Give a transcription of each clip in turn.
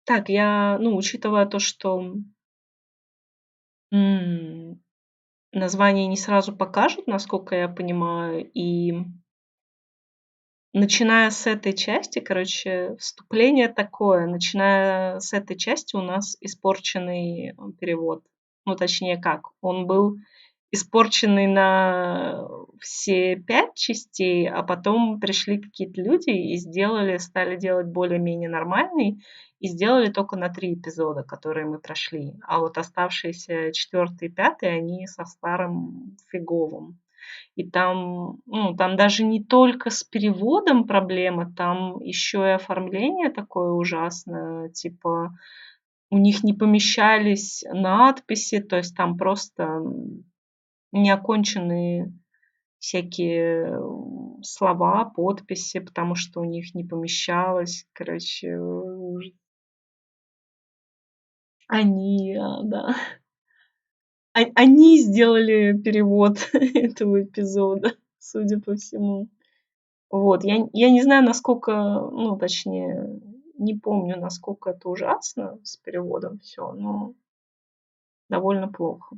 Так, учитывая то, что, м, название не сразу покажут, насколько я понимаю, и начиная с этой части, короче, вступление такое. Начиная с этой части у нас испорченный, перевод. Ну, точнее как, он был испорченный на все 5 частей, а потом пришли какие-то люди и стали делать более-менее нормальный, и сделали только на 3 эпизода, которые мы прошли. А вот оставшиеся 4 и 5, они со старым фиговым. И там, там даже не только с переводом проблема, там еще и оформление такое ужасное. Типа у них не помещались надписи, то есть там просто неоконченные всякие слова, подписи, потому что у них не помещалось. Короче, ужас. Да. Они сделали перевод этого эпизода, судя по всему. Вот, я не знаю, насколько, точнее, не помню, насколько это ужасно с переводом все, но довольно плохо.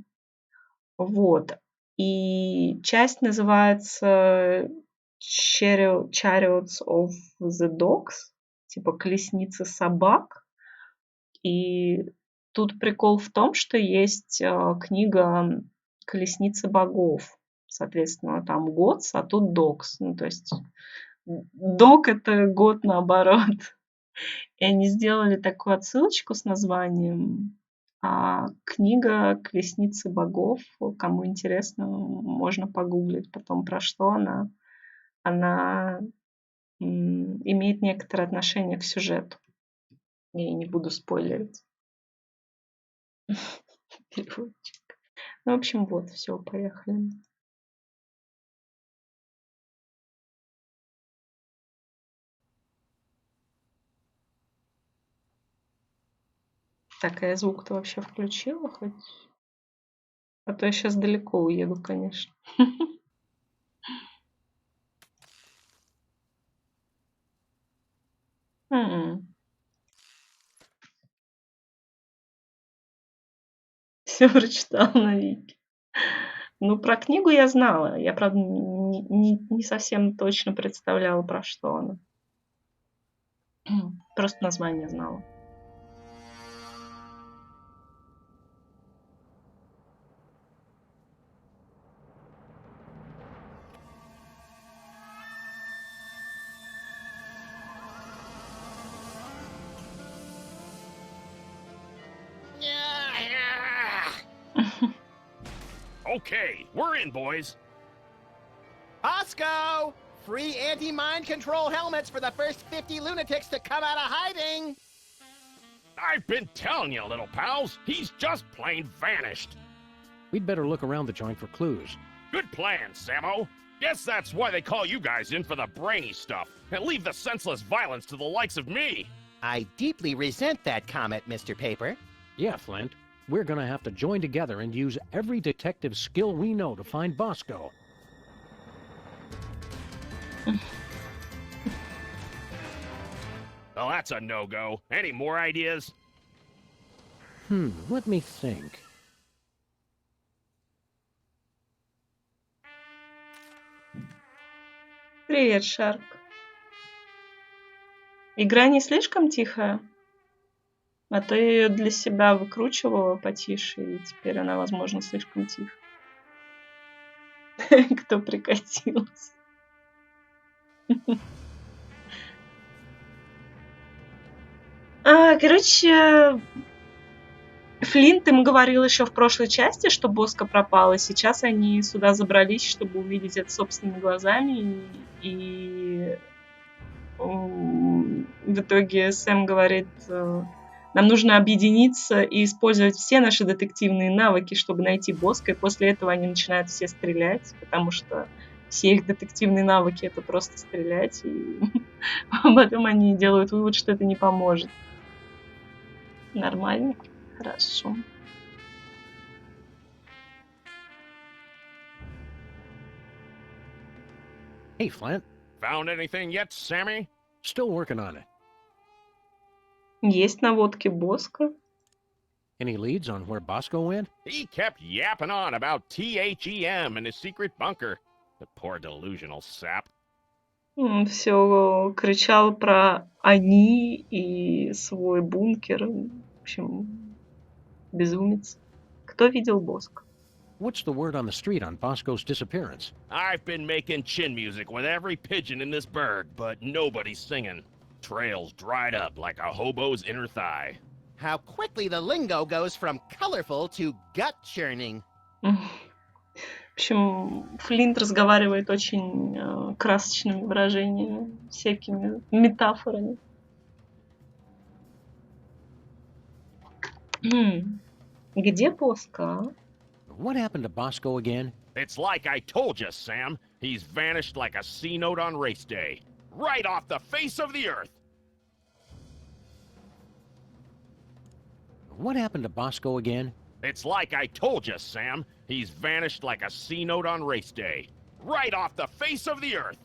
Вот. И часть называется Chariots of the Dogs, типа колесницы собак. И тут прикол в том, что есть книга «Колесницы богов». Соответственно, там Gods, а тут Dogs. Ну, то есть Дог — это год наоборот. И они сделали такую отсылочку с названием. А книга «Колесницы богов», кому интересно, можно погуглить потом, про что она. Она имеет некоторое отношение к сюжету. Я не буду спойлерить. Переводчик. Ну, в общем, вот, все, поехали. Так, а я звук-то вообще включила хоть? А то я сейчас далеко уеду, конечно. Все прочитала на Вики. Ну, про книгу я знала. Я, правда, не совсем точно представляла, про что она. Просто название знала. Okay, we're in, boys. Bosco! Free anti-mind control helmets for the first 50 lunatics to come out of hiding! I've been telling you, little pals, he's just plain vanished. We'd better look around the joint for clues. Good plan, Sammo. Guess that's why they call you guys in for the brainy stuff, and leave the senseless violence to the likes of me. I deeply resent that comment, Mr. Paper. Yeah, Flint. We're gonna have to join together and use every detective skill we know to find Bosco. Well, that's a no-go. Any more ideas? Let me think. Привет, Шарк. Игра не слишком тихая? А то я ее для себя выкручивала потише, и теперь она, возможно, слишком тихо. Кто прикатился? Короче, Флинт им говорил еще в прошлой части, что Боско пропала. Сейчас они сюда забрались, чтобы увидеть это собственными глазами. И в итоге Сэм говорит, нам нужно объединиться и использовать все наши детективные навыки, чтобы найти Боско. И после этого они начинают все стрелять, потому что все их детективные навыки — это просто стрелять. И потом они делают вывод, что это не поможет. Нормально. Хорошо. Hey, Flint. Found anything yet, Sammy? Still working on it. Есть наводки Боска. Any leads on where Bosco went? He kept yapping on about THEM and his secret bunker. The poor delusional sap. Он все кричал про они и свой бункер. В общем, безумец. Кто видел Боск? What's the word on the street on Bosco's disappearance? I've been making chin music with every pigeon in this burg, but nobody's singing. Trails dried up like a hobo's inner thigh. How quickly the lingo goes from colorful to gut churning. В общем, Флинт разговаривает очень красочными выражениями, всякими метафорами. Где Боска? What happened to Bosco again? It's like I told you, Sam. He's vanished like a C note on race day. Right off the face of the earth. What happened to Bosco again? It's like I told you, Sam. He's vanished like a C note on race day. Right off the face of the earth.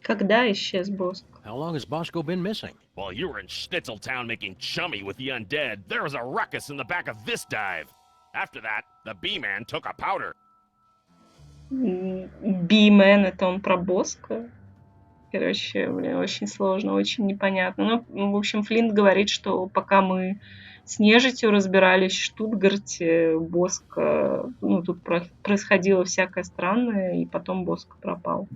Когда исчез Боск? How long has Bosco been missing? While you were in Schnitzeltown making chummy with the undead, there was a ruckus in the back of this dive. After that, the B-Man took a powder. Би-мен, это он про Боска? Короче, блин, очень сложно, очень непонятно. Ну, в общем, Флинт говорит, что пока мы с нежитью разбирались в Штутгарте, Боск, ну, тут происходило всякое странное, и потом Боск пропал.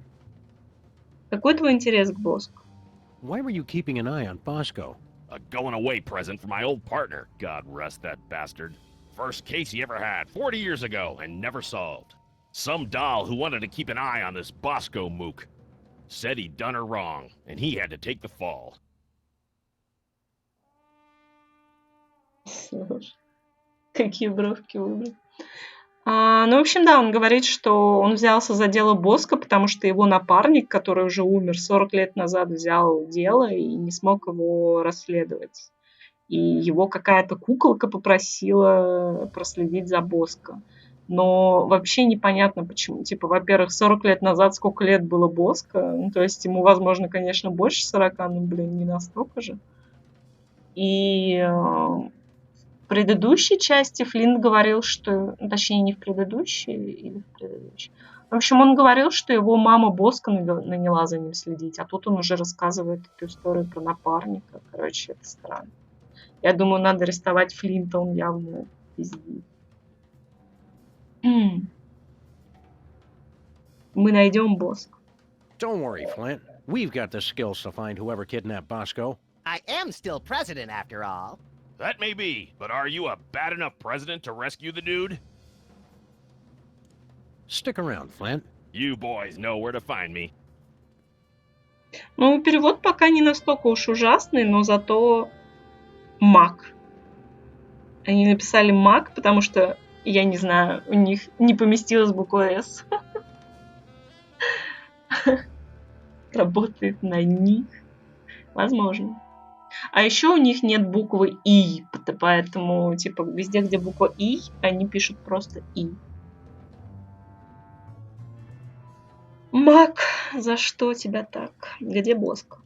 Какой твой интерес к Боску? Why were you keeping an eye on Bosco? A going-away present for my old partner. God rest that bastard. First case he ever had, 40 years ago, and never solved. Some doll who wanted to keep an eye on this Bosco mook. Said he'd done her wrong, and he had to take the fall. Слушай, какие бровки выбрал. Ну, в общем, да, он говорит, что он взялся за дело Боска, потому что его напарник, который уже умер 40 лет назад, взял дело и не смог его расследовать. И его какая-то куколка попросила проследить за Боско. Но вообще непонятно почему. Типа, во-первых, 40 лет назад сколько лет было Боско? Ну, то есть ему, возможно, конечно, больше 40, но, блин, не настолько же. И в предыдущей части Флинт говорил, что... Точнее, не в предыдущей или в предыдущей. В общем, он говорил, что его мама Боско наняла за ним следить, а тут он уже рассказывает эту историю про напарника. Короче, это странно. Я думаю, надо арестовать Флинта, он явно пиздит. Мы найдем Боско. Don't worry, Flint. We've got the skills to find whoever kidnapped Bosco. I am still president, after all. That may be, but are you a bad enough president to rescue the dude? Stick around, Flint. You boys know where to find me. Ну, перевод пока не настолько уж ужасный, но зато маг. Они написали маг, потому что, я не знаю, у них не поместилась буква «С». Работает на них. Возможно. А еще у них нет буквы «И», поэтому, типа, везде, где буква «И», они пишут просто «И». Мак, за что тебя так? Где Боско?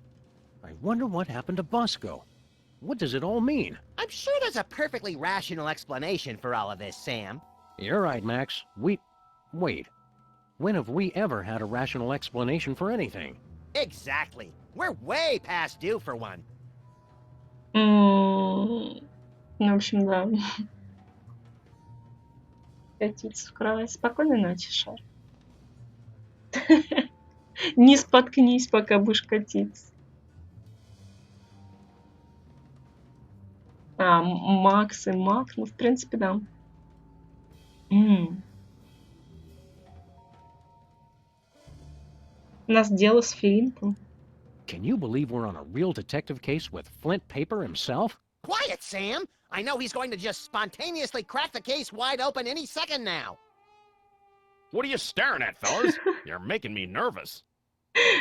I wonder what happened to Bosco. What does it all mean? I'm sure there's a perfectly rational explanation for all of this, Sam. You're right, Max. Wait. When have we ever had a rational explanation for anything? Exactly. We're way past due for one. Ну, в общем, да. Катиться в кровать. Спокойной ночи, Шар. Не споткнись, пока будешь катиться. Макс и Мак, ну, в принципе, да. У нас дело с Флинтом. Can you believe we're on a real detective case with Flint Paper himself? Quiet, Sam! I know he's going to just spontaneously crack the case wide open any second now. What are you staring at, fellas? You're making me nervous.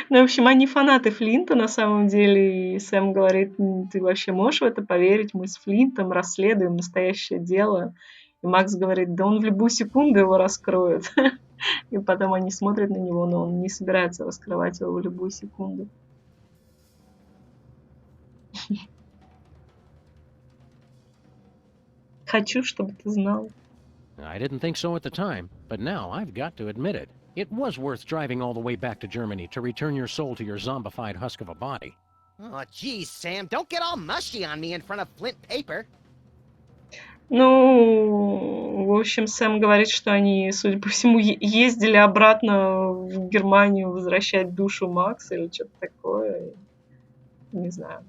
Ну, в общем, они фанаты Флинта на самом деле, и Сэм говорит, ты вообще можешь в это поверить? Мы с Флинтом расследуем настоящее дело. И Макс говорит, да он в любую секунду его раскроет. И потом они смотрят на него, но он не собирается раскрывать его в любую секунду. Хочу, чтобы ты знал. I didn't think so at the time, but now I've got to admit it. It was worth driving all the way back to Germany to return your soul to your zombified husk of a body. Oh, geez, Sam, don't get all mushy on me in front of Flint Paper. Ну, в общем, Сэм говорит, что они, судя по всему, ездили обратно в Германию возвращать душу Макса или что-то такое. Не знаю.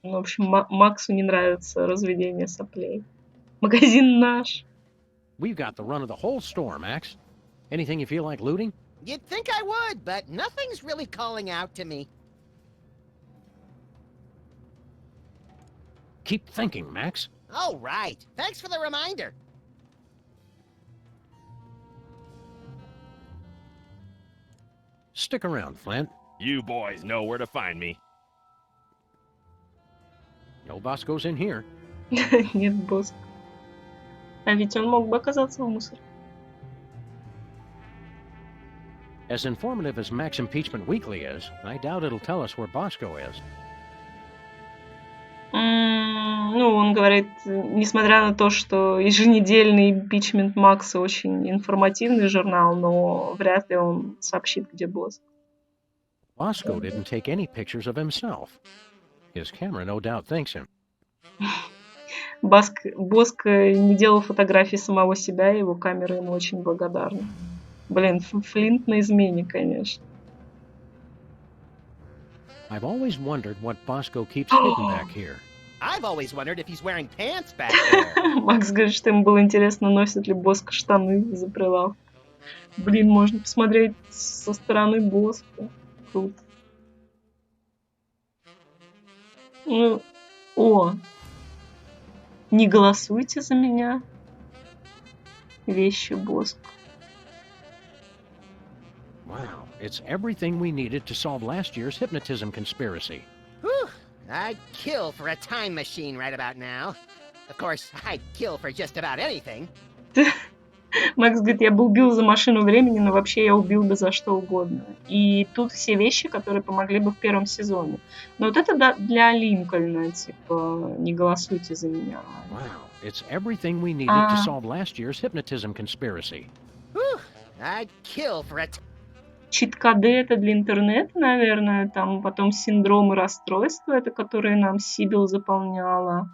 Ну, в общем, Максу не нравится разведение соплей. Магазин наш. We've got the run of the whole store, Max. Anything you feel like looting? You'd think I would, but nothing's really calling out to me. Keep thinking, Max. Oh, right. Thanks for the reminder. Stick around, Flint. You boys know where to find me. No Bosco's in here. Нет, босс. А ведь он мог бы оказаться в мусоре. As informative as Max Impeachment Weekly is, I doubt it'll tell us where Bosco is. Ну, он говорит, несмотря на то, что еженедельный импичмент Макса очень информативный журнал, но вряд ли он сообщит, где босс. Bosco didn't take any pictures of himself. His camera no doubt thanks him. Боск не делал фотографий самого себя, и его камера ему очень благодарна. Блин, Флинт на измене, конечно. I've always wondered what Bosco keeps hidden back here. I've always wondered if he's wearing pants back there. Макс говорит, что ему было интересно, носит ли Боско штаны за прилавком. Блин, можно посмотреть со стороны Боско. Круто. Ну, о! Не голосуйте за меня. Вещи Боско. Wow, it's everything we needed to solve last year's hypnotism conspiracy. Whew, I'd kill for a time machine right about now. Of course, I'd kill for just about anything. Макс говорит, я бы убил за машину времени, но вообще я убил бы за что угодно. И тут все вещи, которые помогли бы в первом сезоне. Но вот это для Линкольна, типа, не голосуйте за меня. Wow, it's everything we needed to solve last year's hypnotism conspiracy. Whew, I'd kill for a Чит-коды это для интернета, наверное, там потом синдромы расстройства, это которые нам Сибил заполняла.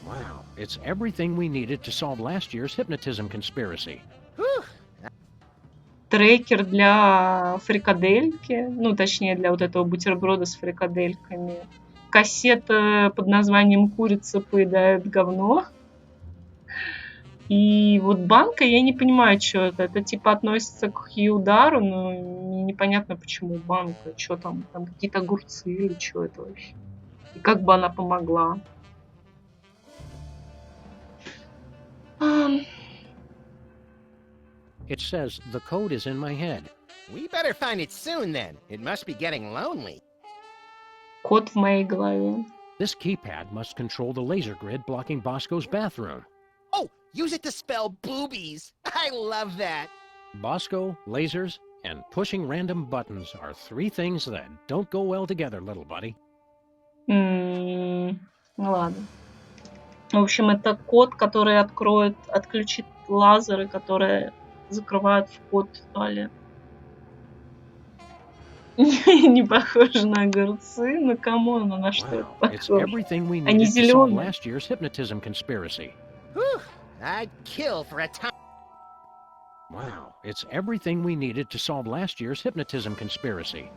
Wow, it's everything we needed to solve last year's hypnotism conspiracy. Трекер для фрикадельки, ну, точнее, для вот этого бутерброда с фрикадельками. Кассета под названием «Курица поедает говно». И вот банка, я не понимаю, что это. Это типа относится к Хьюдару, но мне непонятно, почему банка. Что там какие-то огурцы или что это вообще. И как бы она помогла. It says the code is in my head. We better find it soon then. It must be getting lonely. Код в моей голове. This keypad must control the laser grid blocking Bosco's bathroom. Oh, use it to spell boobies. I love that. Bosco, lasers, and pushing random buttons are three things that don't go well together, little buddy. Ну ладно. В общем, это код, который отключит лазеры, которые закрывают вход в туалет. Не похоже на огурцы, но камон, на что это It's похоже? everything we Они needed to solve зеленые. last year's hypnotism conspiracy. Whew, I'd kill for a time. Wow, it's everything we needed to solve last year's hypnotism conspiracy.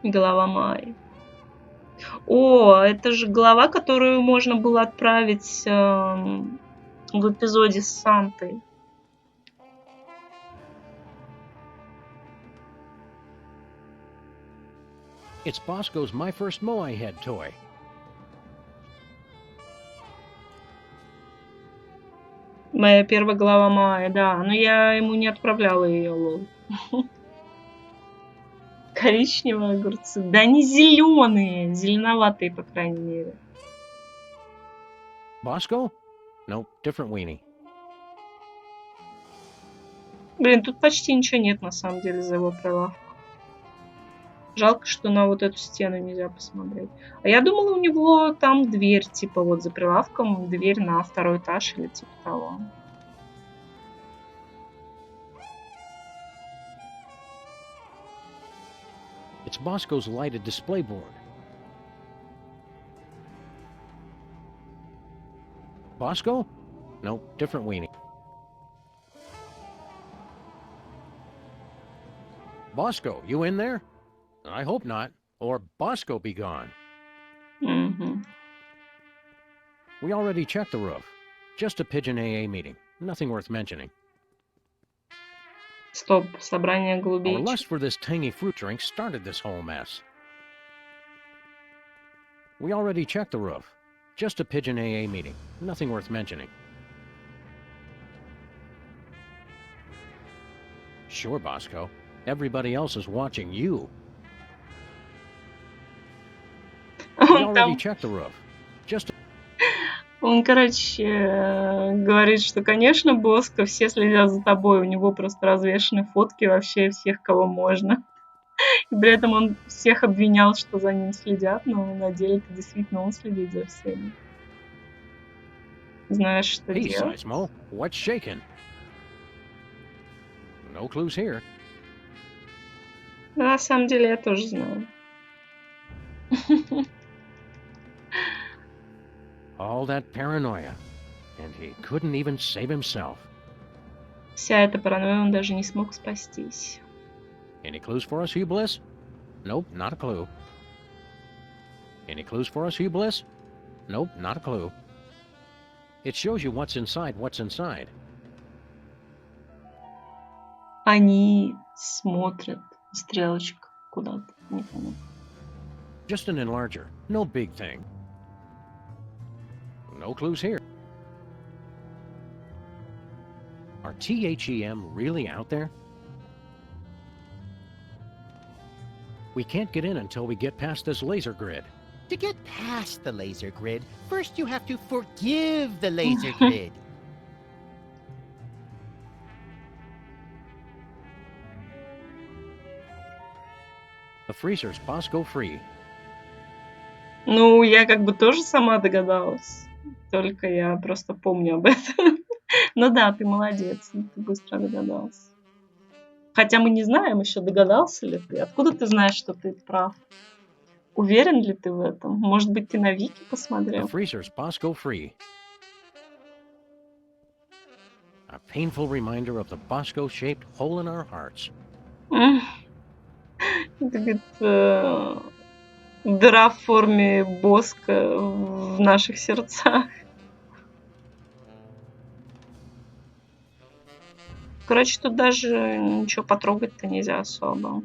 Голова Майи. О, это же глава, которую можно было отправить в эпизоде с Сантой. It's Bosco's My First Moai Head toy. Моя первая глава Майи, да. Но я ему не отправляла ее, лол. Коричневые огурцы. Да они зеленые. Зеленоватые, по крайней мере. Bosco? Nope, different weenie. Блин, тут почти ничего нет, на самом деле, за его прилавком. Жалко, что на вот эту стену нельзя посмотреть. А я думала, у него там дверь, типа вот за прилавком, дверь на второй этаж или типа того. It's Bosco's lighted display board. Bosco? No, different weenie. Bosco, you in there? I hope not, or Bosco be gone. Мгм. We already checked the roof. Just a pigeon AA meeting. Nothing worth mentioning. Стоп, собрание Our голубей. lust for this tangy fruit drink started this whole mess. We already checked the roof. Just a pigeon AA meeting. Nothing worth mentioning. Sure, Bosco. Everybody else is watching you. We Он already там, checked the roof. Just он, короче, говорит, что, конечно, Боско, все следят за тобой, у него просто развешаны фотки вообще всех, кого можно. И при этом он всех обвинял, что за ним следят, но на деле-то действительно он следит за всеми. Знаешь, что Hey, делать? Seismo, what's shaking? No clues here. Да, на самом деле я тоже знаю. All that paranoia. And he couldn't even save himself. Вся эта паранойя, он даже не смог спастись. Any clues for us, Hugh Bliss? Nope, not a clue. Any clues for us, Hugh Bliss? Nope, not a clue. It shows you what's inside what's inside. Они смотрят, стрелочка куда-то, непонятно. Just an enlarger. No big thing. No clues here. Are THEM really out there? We can't get in until we get past this laser grid. To get past the laser grid, first you have to forgive the laser grid. The freezer's Bosco free. Ну, я как бы тоже сама догадалась. Только я просто помню об этом. Ну да, ты молодец, ты быстро догадался. Хотя мы не знаем еще, догадался ли ты. Откуда ты знаешь, что ты прав? Уверен ли ты в этом? Может быть, ты на Вики The посмотрел? freezer's Bosco free. A painful reminder of the Bosco-shaped hole in our hearts. М. Это, говорит, дыра в форме боска в наших сердцах. Короче, тут даже ничего потрогать-то нельзя особо.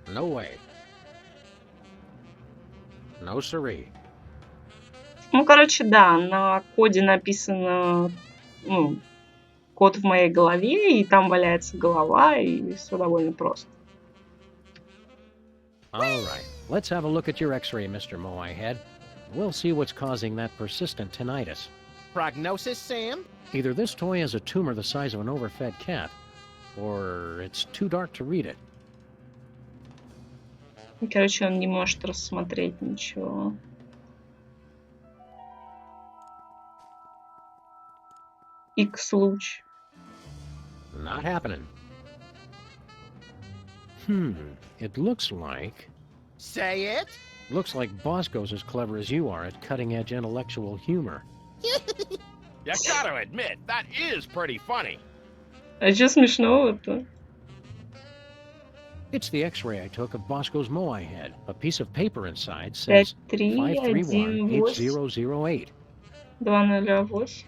No way. No siree. Ну, короче, да, на коде написано, ну, код в моей голове, и там валяется голова, и все довольно просто. All right, let's have a look at your x-ray, Mr. Moai-head. We'll see what's causing that persistent tinnitus. Prognosis, Sam? Either this toy has a tumor the size of an overfed cat, or it's too dark to read it. И, короче, он не может рассмотреть ничего. X-луч. Not happening. It looks like... Say it? Looks like Bosco's as clever as you are at cutting-edge intellectual humor. You gotta admit, that is pretty funny. А что смешного-то? It's the x-ray I took of Bosco's Moai head. A piece of paper inside says 5318 531-8008. 208.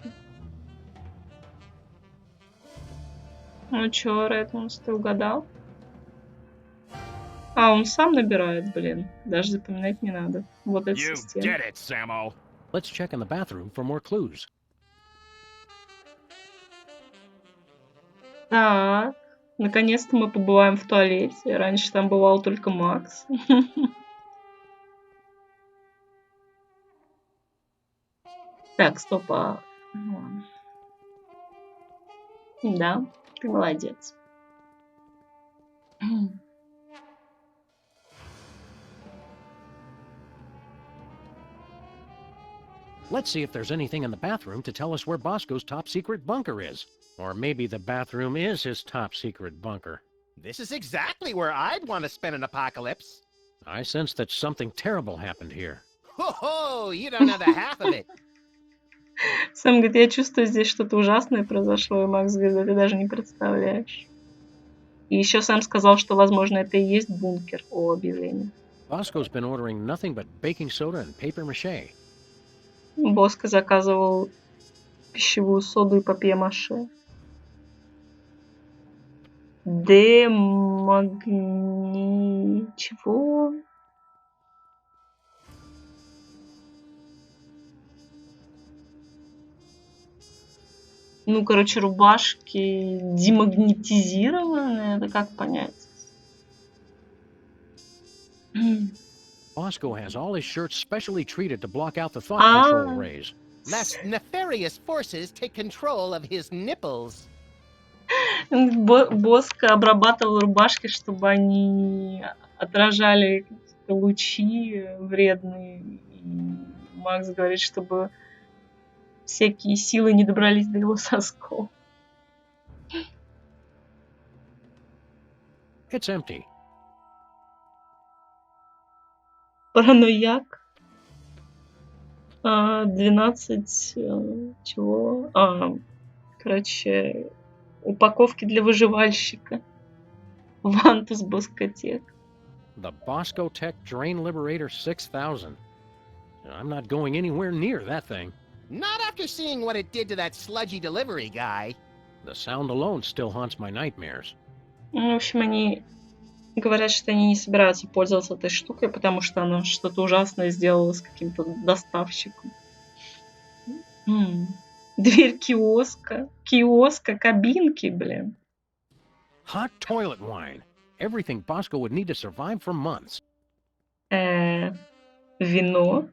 Ну чё, Редмонс, ты угадал? А, он сам набирает, блин. Даже запоминать не надо. Вот эта You система. did it, Sammo. Let's check in the bathroom for more clues. Так, наконец-то мы побываем в туалете. Раньше там бывал только Макс. Так, стоп. Да, ты молодец. Let's see if there's anything in the bathroom to tell us where Bosco's top secret bunker is. Or maybe the bathroom is his top secret bunker. This is exactly where I'd want to spend an apocalypse. I sense that something terrible happened here. Ho ho! You don't know the half of it. Сэм говорит, я чувствую, здесь что-то ужасное произошло, и Макс говорит, да ты даже не представляешь. И еще Сэм сказал, что, возможно, это и есть бункер о объявлении. Bosco's been ordering nothing but baking soda and paper mache. Боско заказывал пищевую соду и папье-маше. Чего? Ну, короче, рубашки демагнетизированные. Это как понять? Bosco has all his shirts specially treated to block out the thought control rays. Lest nefarious forces take control of his nipples. Боско обрабатывал рубашки, чтобы они отражали какие-то лучи вредные. И Макс говорит, чтобы всякие силы не добрались до его сосков. It's empty. Паранояк. 12 чего? Короче, упаковки для выживальщика. Вантус Боскотек. The Bosco Tech Drain Liberator 6000. I'm not going anywhere near that thing. Not after seeing what it did to that sludgy delivery guy. The sound alone still haunts my nightmares. Ну, в общем, они говорят, что они не собираются пользоваться этой штукой, потому что она что-то ужасное сделала с каким-то доставщиком. Дверь киоска. Киоска, кабинки, блин. Hot toilet wine. Everything Bosco would need to survive for months. Вино.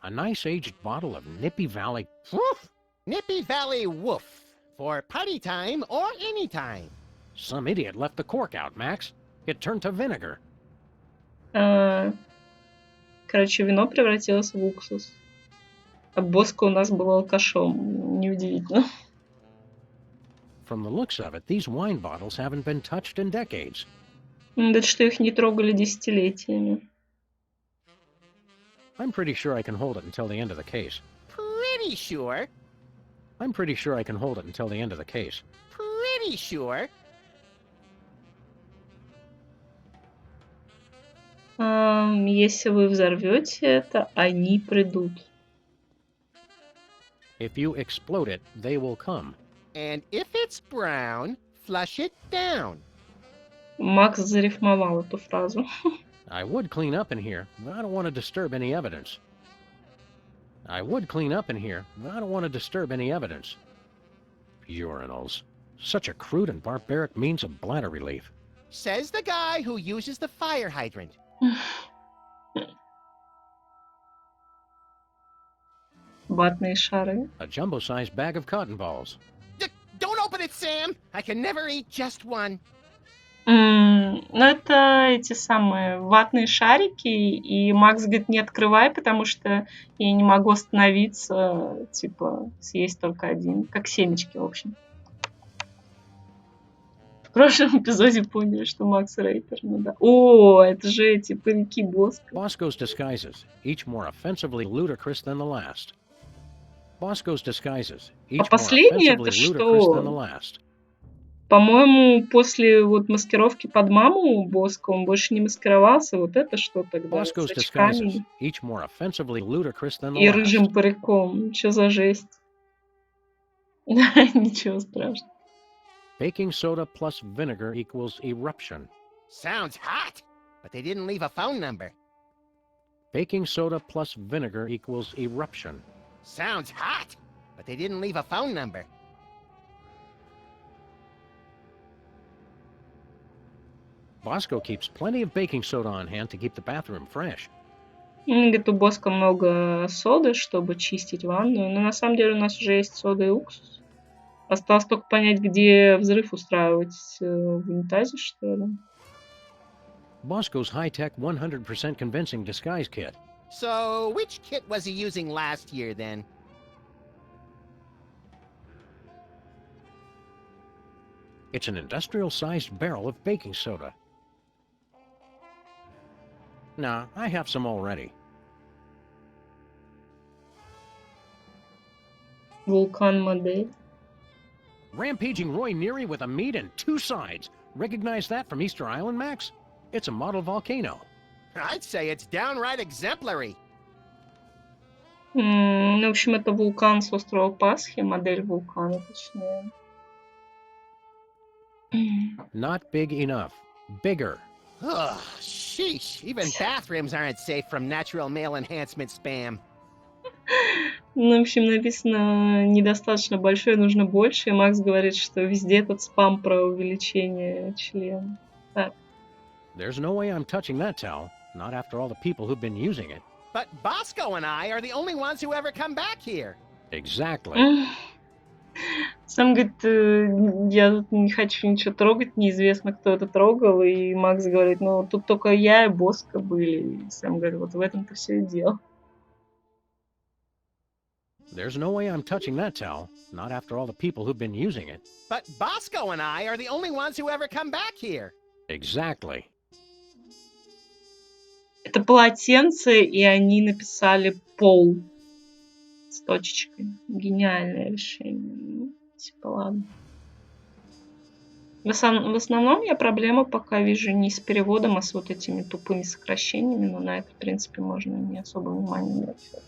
A nice aged bottle of Nippy Valley. Woof! Nippy Valley Woof. For party time or any time. Some idiot left the cork out, Max. It turned to vinegar. Короче, вино превратилось в уксус. А Боско у нас был алкашом. Неудивительно. From the looks of it, these wine bottles haven't been touched in decades. Да что их не трогали десятилетиями. I'm pretty sure I can hold it until the end of the case. Pretty sure. I'm pretty sure I can hold it until the end of the case. Pretty sure. Если вы взорвете это, они придут. If you explode it, they will come. And if it's brown, flush it down. Макс зарифмовал эту фразу. I would clean up in here, but I don't want to disturb any evidence. I would clean up in here, but I don't want to disturb any evidence. Urinals. Such a crude and barbaric means of bladder relief. Says the guy who uses the fire hydrant. Ватные шары. A jumbo-sized bag of cotton balls. Don't open it, Sam! I can never eat just one. Ну, это эти самые ватные шарики, и Макс говорит, не открывай, потому что я не могу остановиться, типа, съесть только один, как семечки, в общем. В прошлом эпизоде поняли, что Макс рэпер, ну да. О, это же эти парики Боско. Bosco's disguises, each more offensively ludicrous than the last. Bosco's disguises, each more последнее offensively это ludicrous что? than the last. По-моему, после вот маскировки под маму Боско он больше не маскировался. Вот это что тогда? С Bosco's очками disguises, each more offensively ludicrous than the и last. рыжим париком. Что за жесть? Ничего страшного. Baking soda plus vinegar equals eruption. Sounds hot, but they didn't leave a phone number. Baking soda plus vinegar equals eruption. Sounds hot, but they didn't leave a phone number. Bosco keeps plenty of baking soda on hand to keep the bathroom fresh. Говорит, у Боска много соды, чтобы чистить ванную. Но на самом деле у нас уже есть сода и уксус. Осталось только понять, где взрыв устраивать. В унитазе, что ли? Bosco's high-tech 100% convincing disguise kit. So, which kit was he using last year, then? It's an industrial-sized barrel of baking soda. Nah, I have some already. Вулкан модель. Rampaging Roy Neary with a meat and 2 sides. Recognize that from Easter Island, Max? It's a model volcano. I'd say it's downright exemplary. Ну, в общем, это вулкан с острова Пасхи, модель вулкана, точнее. Not big enough. Bigger. Ugh, sheesh. Even bathrooms aren't safe from natural male enhancement spam. Ну, в общем, написано недостаточно большой, нужно больше. И Макс говорит, что везде этот спам про увеличение члена. Так. There's no way I'm touching that towel. Not after all the people who've been using it. But Bosco and I are the only ones who ever come back here. Exactly. Сам говорит, я тут не хочу ничего трогать, неизвестно, кто это трогал. И Макс говорит, ну, тут только я и Боско были. И Сэм говорит, вот в этом-то все и дело. There's no way I'm touching that towel. Not after all the people who've been using it. But Bosco and I are the only ones who ever come back here. Exactly. Это полотенце, и они написали пол с точечкой. Гениальное решение. Ну, типа, ладно. В основном я проблема пока вижу не с переводом, а с вот этими тупыми сокращениями, но на это, в принципе, можно не особо внимания не обращать.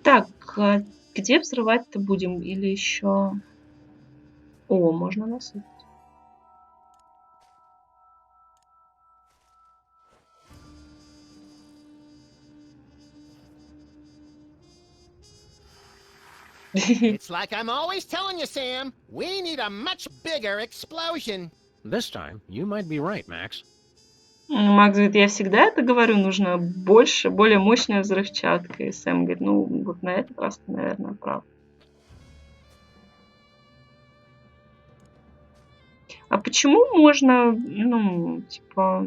Так, а где взрывать-то будем? Или еще... О, можно насыпать. It's like I'm always telling you, Sam. We need a much bigger explosion. This time, you might be right, Max. Макс говорит, я всегда это говорю, нужно больше, более мощная взрывчатка. И Сэм говорит, ну, вот на этот раз ты, наверное, прав. А почему можно, ну, типа...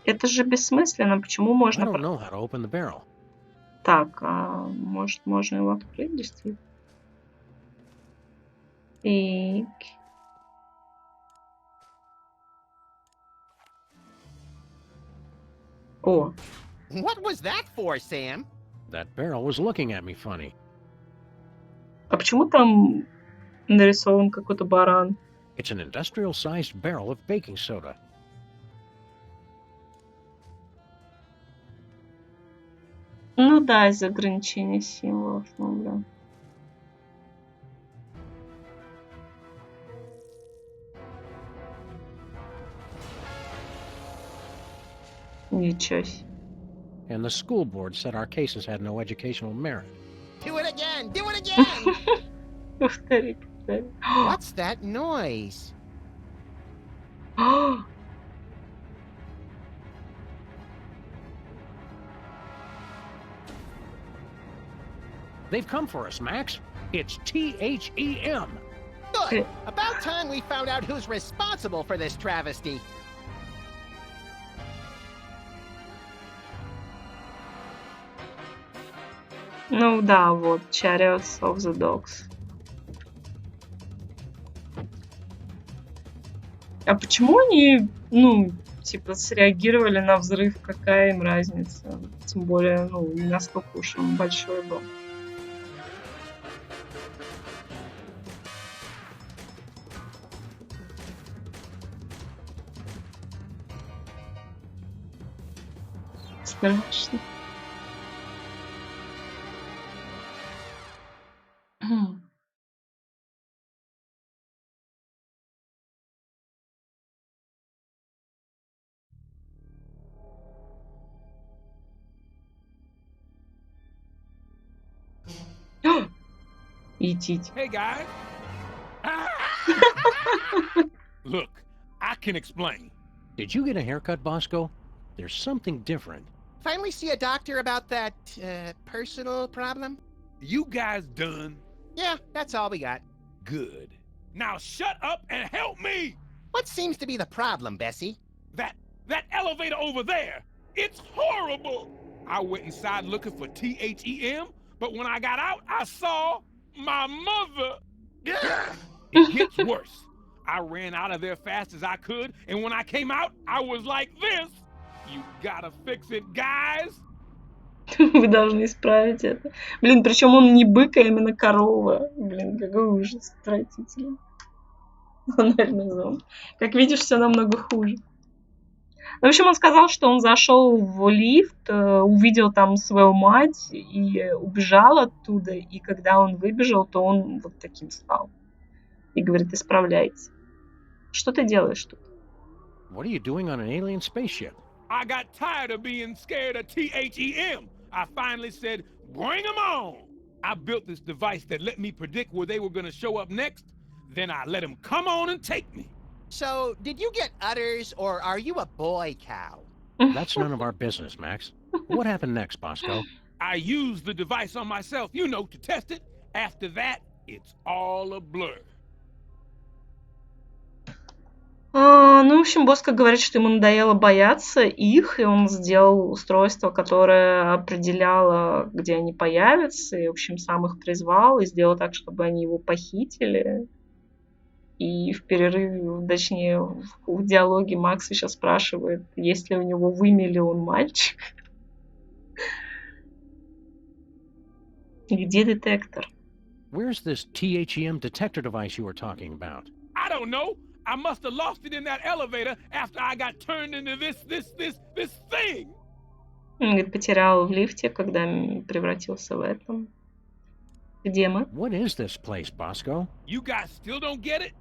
Это же бессмысленно, почему I можно... don't know how to open the barrel. Так, а может, можно его открыть, действительно? И... О, What was that for, Sam? That barrel was looking at me funny. а почему там нарисован какой-то баран? It's an industrial-sized barrel of baking soda. Ну да, из-за ограничения символов, ну да. Ничего себе. And the school board said our cases had no educational merit. Do it again! Do it again! Повтори, повтори. What's that noise? They've come for us, Max. It's THEM. Good! About time we found out who's responsible for this travesty. Ну да, вот, Chariots of the Dogs. А почему они, ну, типа, среагировали на взрыв? Какая им разница? Тем более, ну, не настолько уж он большой был. Страшно. Идите. Hey, guys. Look, I can explain. Did you get a haircut, Bosco? There's something different. Finally see a doctor about that, personal problem? You guys done? Yeah, that's all we got. Good. Now shut up and help me! What seems to be the problem, Bessie? That elevator over there, it's horrible! I went inside looking for THEM, but when I got out, I saw my mother. It gets worse. I ran out of there fast as I could, and when I came out, I was like this. You gotta fix it, guys. Вы должны исправить это. Блин, причем он не бык, а именно корова. Блин, какой ужас, отвратительно. Анальный зонд. Как видишь, все намного хуже. В общем, он сказал, что он зашел в лифт, увидел там свою мать и убежал оттуда. И когда он выбежал, то он вот таким стал. И говорит, исправляйте. Что ты делаешь тут? What are you doing on an alien spaceship? I got tired of being scared of THEM. I finally said, bring them on. I built this device that let me predict where they were going to show up next. Then I let them come on and take me. So, did you get udders, or are you a boy cow? That's none of our business, Max. What happened next, Bosco? I used the device on myself, to test it. After that, it's all a blur. Ну, в общем, Боско говорит, что ему надоело бояться их, и он сделал устройство, которое определяло, где они появятся, и, в общем, сам их призвал, и сделал так, чтобы они его похитили. И в перерыве, точнее, в диалоге Макс сейчас спрашивает, есть ли у него в имя ли он мальчик. Где детектор? Where's this THEM detector device you were talking about? I don't know. I must have lost it in that elevator after I got turned into this thing. Он говорит, потерял в лифте, когда превратился в этом. Где мы? What is this place, Bosco? You guys still don't get it?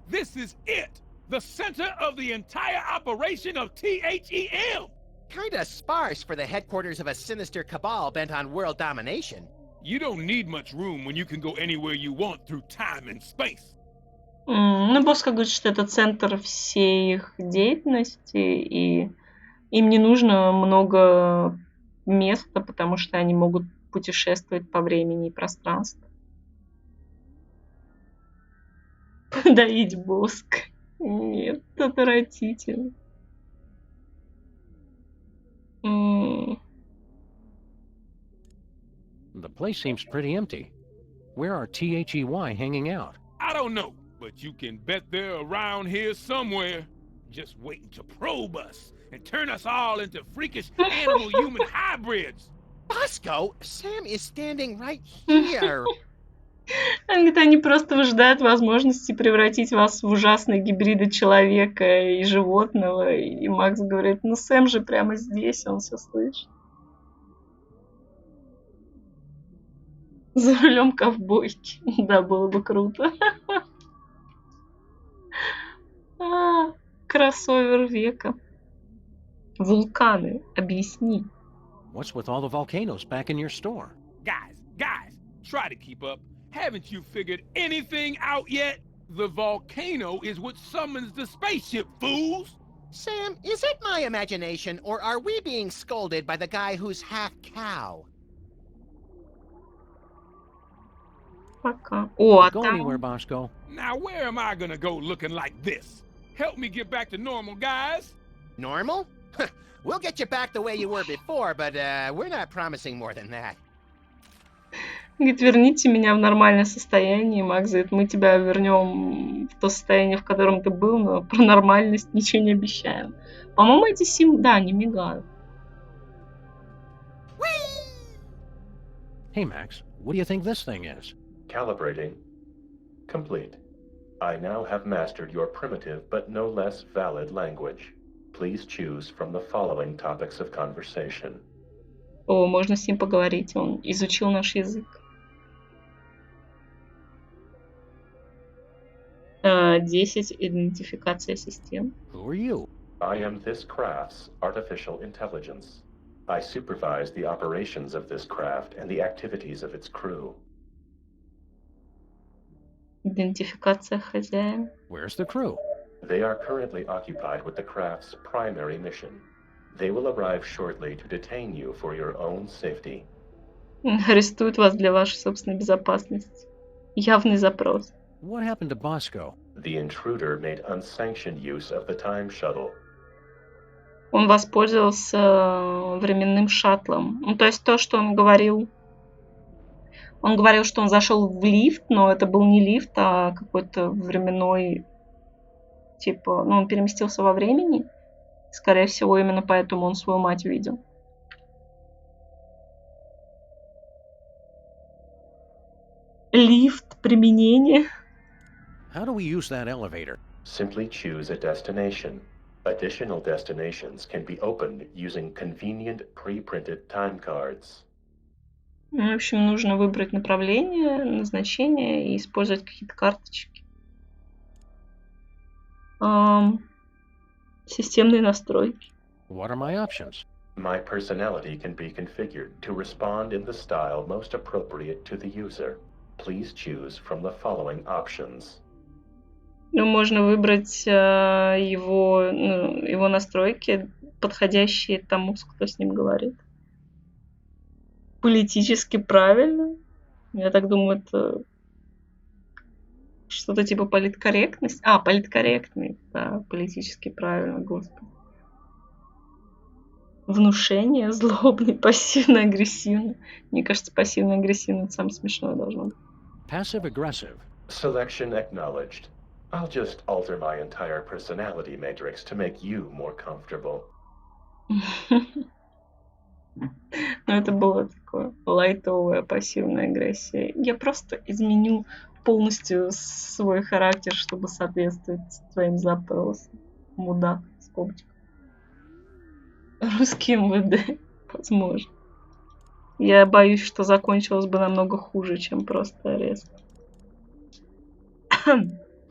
This is it. The center of the entire operation of THEM. Kinda sparse for the headquarters of a sinister cabal bent on world domination. You don't need much room when you can go anywhere you want through time and space. Ну, Боско говорит, что это центр всей их деятельности, и им не нужно много места, потому что они могут путешествовать по времени и пространству. Подоить Боско. Нет, отвратительно. The place seems pretty empty. Where are THEY hanging out? I don't know, but you can bet they're around here somewhere, just waiting to probe us and turn us all into freakish animal-human hybrids. Bosco, Sam is standing right here. Он говорит, они просто выжидают возможности превратить вас в ужасные гибриды человека и животного. И Макс говорит, ну Сэм же прямо здесь, он все слышит. За рулем ковбойки. Да, было бы круто. Кроссовер века. Вулканы. Объясни. What's with all the volcanoes back in your store? Guys, try to keep up. Haven't you figured anything out yet? The volcano is what summons the spaceship, fools! Sam, is it my imagination, or are we being scolded by the guy who's half cow? Пока. О, а Go там... anywhere, Bosco. Now where am I gonna go looking like this? Help me get back to normal, guys! Normal? We'll get you back the way you were before, but we're not promising more than that. Говорит, верните меня в нормальное состояние. Макс говорит, мы тебя вернем в то состояние, в котором ты был, но про нормальность ничего не обещаем. По-моему, эти да, они мигают. Hey, Max, what do you think this thing is? Calibrating. Complete. I now have mastered your primitive but no less valid language. Please choose from the following topics of conversation. О, можно с ним поговорить, он изучил наш язык. 10. Идентификация систем. Who are you? I am this craft's artificial intelligence. I supervise the operations of this craft and the activities of its crew. Идентификация хозяина. Where's the crew? They are currently occupied with the craft's primary mission. They will arrive shortly to detain you for your own safety. Арестуют вас для вашей собственной безопасности. Явный запрос. What happened to Bosco? The intruder made unsanctioned use of the time shuttle. Он воспользовался временным шаттлом. Ну, то есть то, что он говорил. Он говорил, что он зашел в лифт, но это был не лифт, а какой-то временной, типа, ну, он переместился во времени. Скорее всего, именно поэтому он свою мать видел. Лифт, применение. How do we use that elevator? Simply choose a destination. Additional destinations can be opened using convenient pre-printed time cards. Ну, в общем, нужно выбрать направление, назначение и использовать какие-то карточки. Системные настройки. What are my options? My personality can be configured to respond in the style most appropriate to the user. Please choose from the following options. Ну, можно выбрать его настройки, подходящие тому, кто с ним говорит. Политически правильно. Я так думаю, это что-то типа политкорректность. Политкорректный. Да, политически правильно, господи. Внушение, злобный, пассивно-агрессивный. Мне кажется, пассивно-агрессивный это самое смешное должно быть. Passive-aggressive. Selection acknowledged. I'll just alter my entire personality matrix to make you more comfortable. Ну, это было такое лайтовая пассивная агрессия. Я просто изменю полностью свой характер, чтобы соответствовать твоим запросам. Мудак, скобочка. Русский МВД, возможно. Я боюсь, что закончилось бы намного хуже, чем просто арест.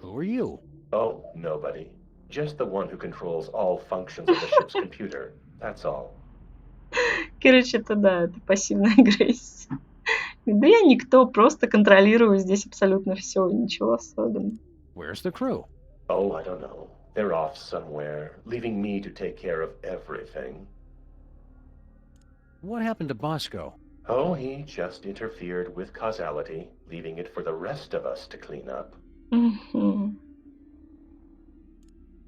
Who are you? Oh, nobody. Just the one who controls all functions of the ship's computer. That's all. Короче, это пассивная агрессия. Да я никто, просто контролирую здесь абсолютно все, ничего особенного. Where's the crew? Oh, I don't know. They're off somewhere, leaving me to take care of everything. What happened to Bosco? Oh, he just interfered with causality, leaving it for the rest of us to clean up.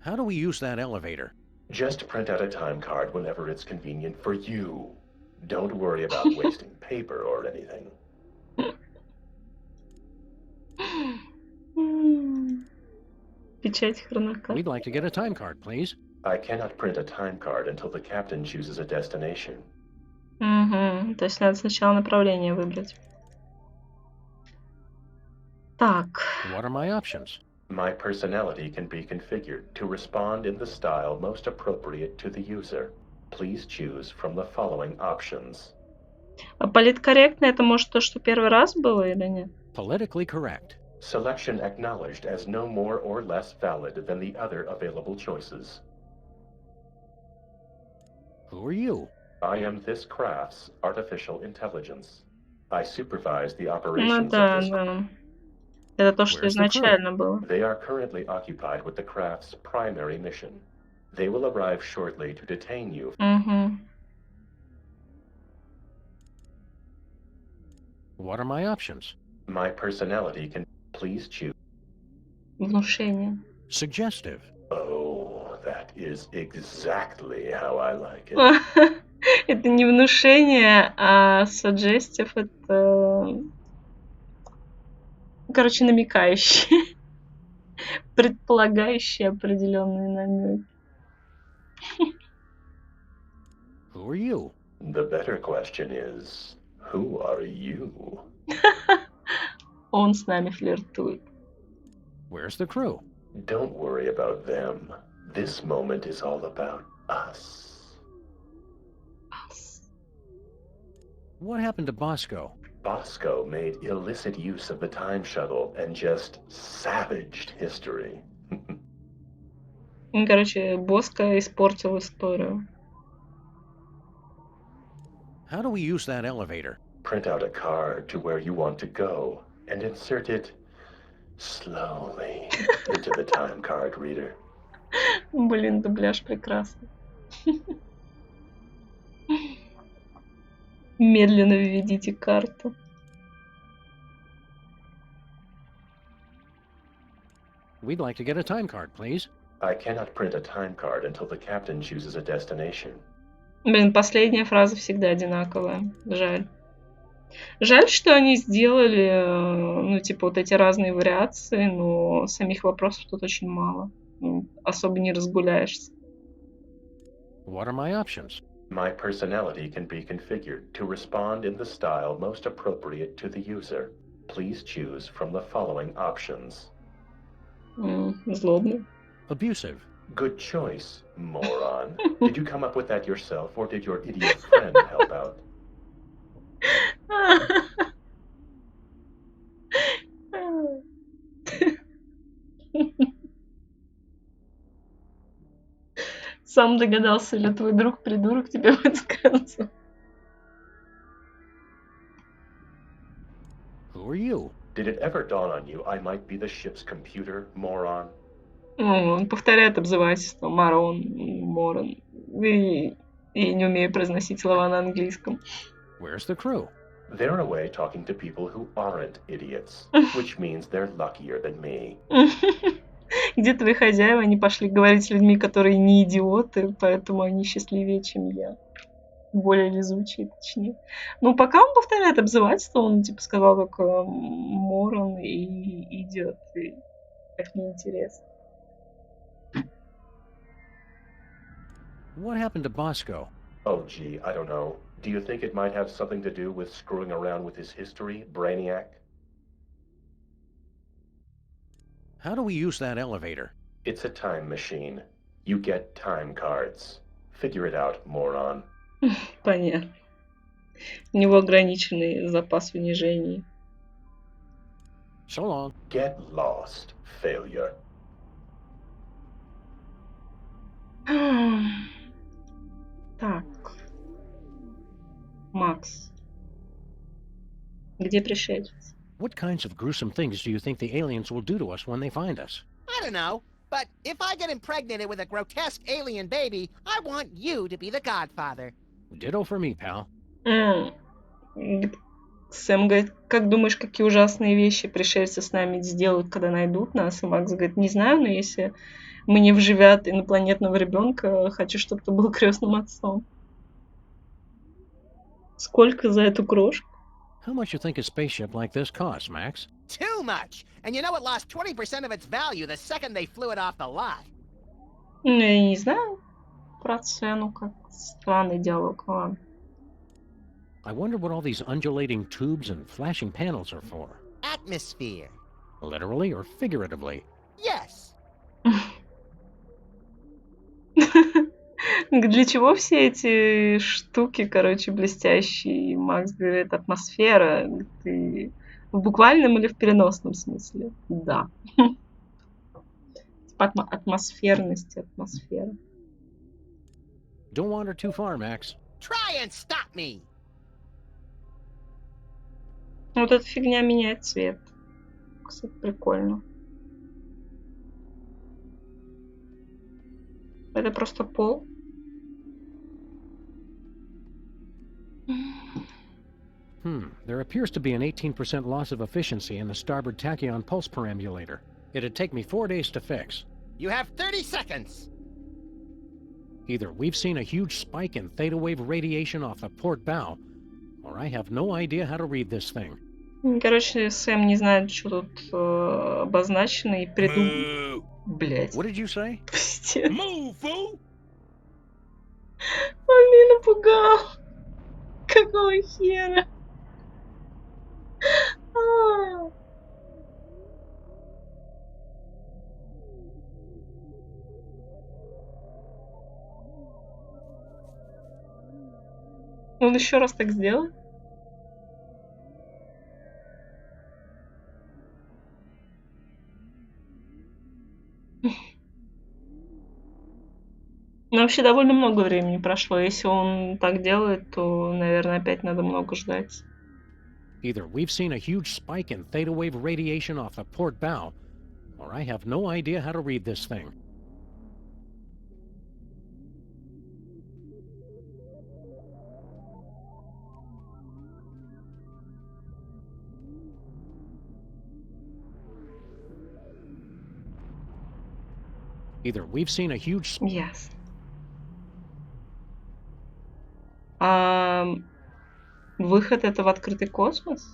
How do we use that elevator? Just print out a time card whenever it's convenient for you. Don't worry about wasting paper or anything. Печать хронокарта. We'd like to get a time card, please. I cannot print a time card until the captain chooses a destination. То есть надо сначала направление выбрать. Так. What are my options? My personality can be configured to respond in the style most appropriate to the user. Please choose from the following options. А политкорректно это может то, что первый раз было или нет? Politically correct. Selection acknowledged as no more or less valid than the other available choices. Who are you? I am this craft's artificial intelligence. I supervise the Ну operations да, of this. да. Это то, что Where's the crew? изначально было. They are currently occupied with the craft's primary mission. They will arrive shortly to detain you. What are my options? My personality can please choose. Внушение. Suggestive. Oh, that is exactly how I like it. Это не внушение, а suggestive это... Короче, намекающие. Предполагающие определенные намеки. Who are you? The better question is, who are you? Он с нами флиртует. Where's the crew? Don't worry about them. This moment is all about us. What happened to Bosco? Bosco made illicit use of the time shuttle and just savaged history. Короче, Боско испортил историю. How do we use that elevator? Print out a card to where you want to go and insert it slowly into the time card reader. Блин, дубляж прекрасный. Медленно введите карту. We'd like to get a time card, please. I cannot print a time card until the captain chooses a destination. Блин, последняя фраза всегда одинаковая. Жаль. Жаль, что они сделали, ну, типа, вот эти разные вариации, но самих вопросов тут очень мало. Особо не разгуляешься. What are my options? My personality can be configured to respond in the style most appropriate to the user. Please choose from the following options. Злобный. Abusive. Good choice, moron. Did you come up with that yourself, or did your idiot friend help out? Сам догадался, или твой друг-придурок тебе подсказал? Who are you? Did it ever dawn on you I might be the ship's computer, moron? Он повторяет обзывательство. Марон, Морон. И не умею произносить слова на английском. Where's the crew? They're away talking to people who aren't idiots, which means they're luckier than me. Где твои хозяева? Они пошли говорить с людьми, которые не идиоты, поэтому они счастливее, чем я. Более везучие, точнее. Ну, пока он повторяет обзывательство, он типа сказал только Морон и идиот. И так неинтересно. What happened to Bosco? Oh, gee, I don't know. Do you think it might have something to do with screwing around with his history, Brainiac? How do we use that elevator? It's a time machine. You get time cards. Figure it out, moron. Понятно. У него ограниченный запас унижений. So long. Get lost, failure. Так. Макс. Где пришелец? What kinds of gruesome things do you think the aliens will do to us when they find us? I don't know, but if I get impregnated with a grotesque alien baby, I want you to be the godfather. Ditto for me, pal. Сэм говорит, как думаешь, какие ужасные вещи пришельцы с нами сделают, когда найдут нас? И Макс говорит, не знаю, но если мне вживят инопланетного ребенка, хочу, чтобы ты был крестным отцом. Сколько за эту крошку? How much you think a spaceship like this costs, Max? Too much! And you know it lost 20% of its value the second they flew it off the lot. Я не знаю про цену, как странный диалог. Ладно. I wonder what all these undulating tubes and flashing panels are for. Atmosphere. Literally or figuratively? Yes. Для чего все эти штуки, короче, блестящие? Макс говорит, атмосфера. Ты в буквальном или в переносном смысле? Да. Атмосферность, атмосфера. Don't wander too far, Max. Try and stop me. Вот эта фигня меняет цвет. Кстати, прикольно. Это просто пол. There appears to be an 18% loss of efficiency in the starboard tachyon pulse perambulator. It'd take me 4 days to fix. You have 30 seconds. Either we've seen a huge spike in theta wave radiation off the port bow, or I have no idea how to read this thing. Короче, Сэм не знает, что тут обозначено, и придумал... Блять. What did you say? Пиздец. Move, fool! Он меня напугал. Какого хера? Он еще раз так сделает? Ну, вообще довольно много времени прошло. Если он так делает, то, наверное, опять надо много ждать. Either we've seen a huge spike in theta wave radiation off the port bow, or I have no idea how to read this thing. Either we've seen a huge Ясно. А выход это в открытый космос?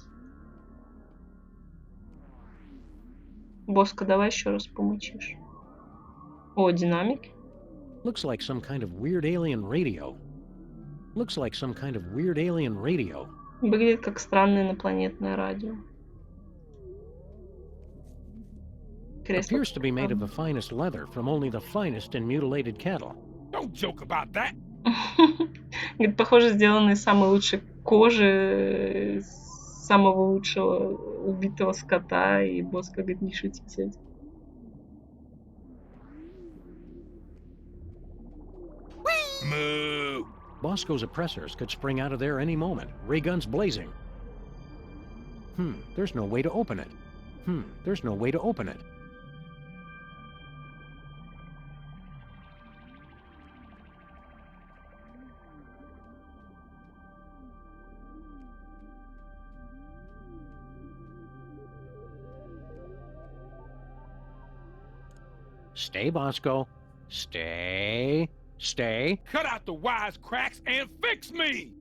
Боско, давай еще раз помучишь. О, динамики. looks like some kind of weird alien radio. Looks like some kind of weird alien radio. Выглядит как странное инопланетное радио. Кресло. Appears to be made of the finest leather from only the finest and mutilated cattle. Don't joke about that. Говорит, похоже, сделано из самой лучшей кожи, самого лучшего убитого скота, и Боско говорит, не шутите с этим. Moo. Bosco's oppressors could spring out of there any moment, ray guns blazing. There's no way to open it. There's no way to open it. Stay, Bosco. Stay. Stay. Cut out the wisecracks and fix me!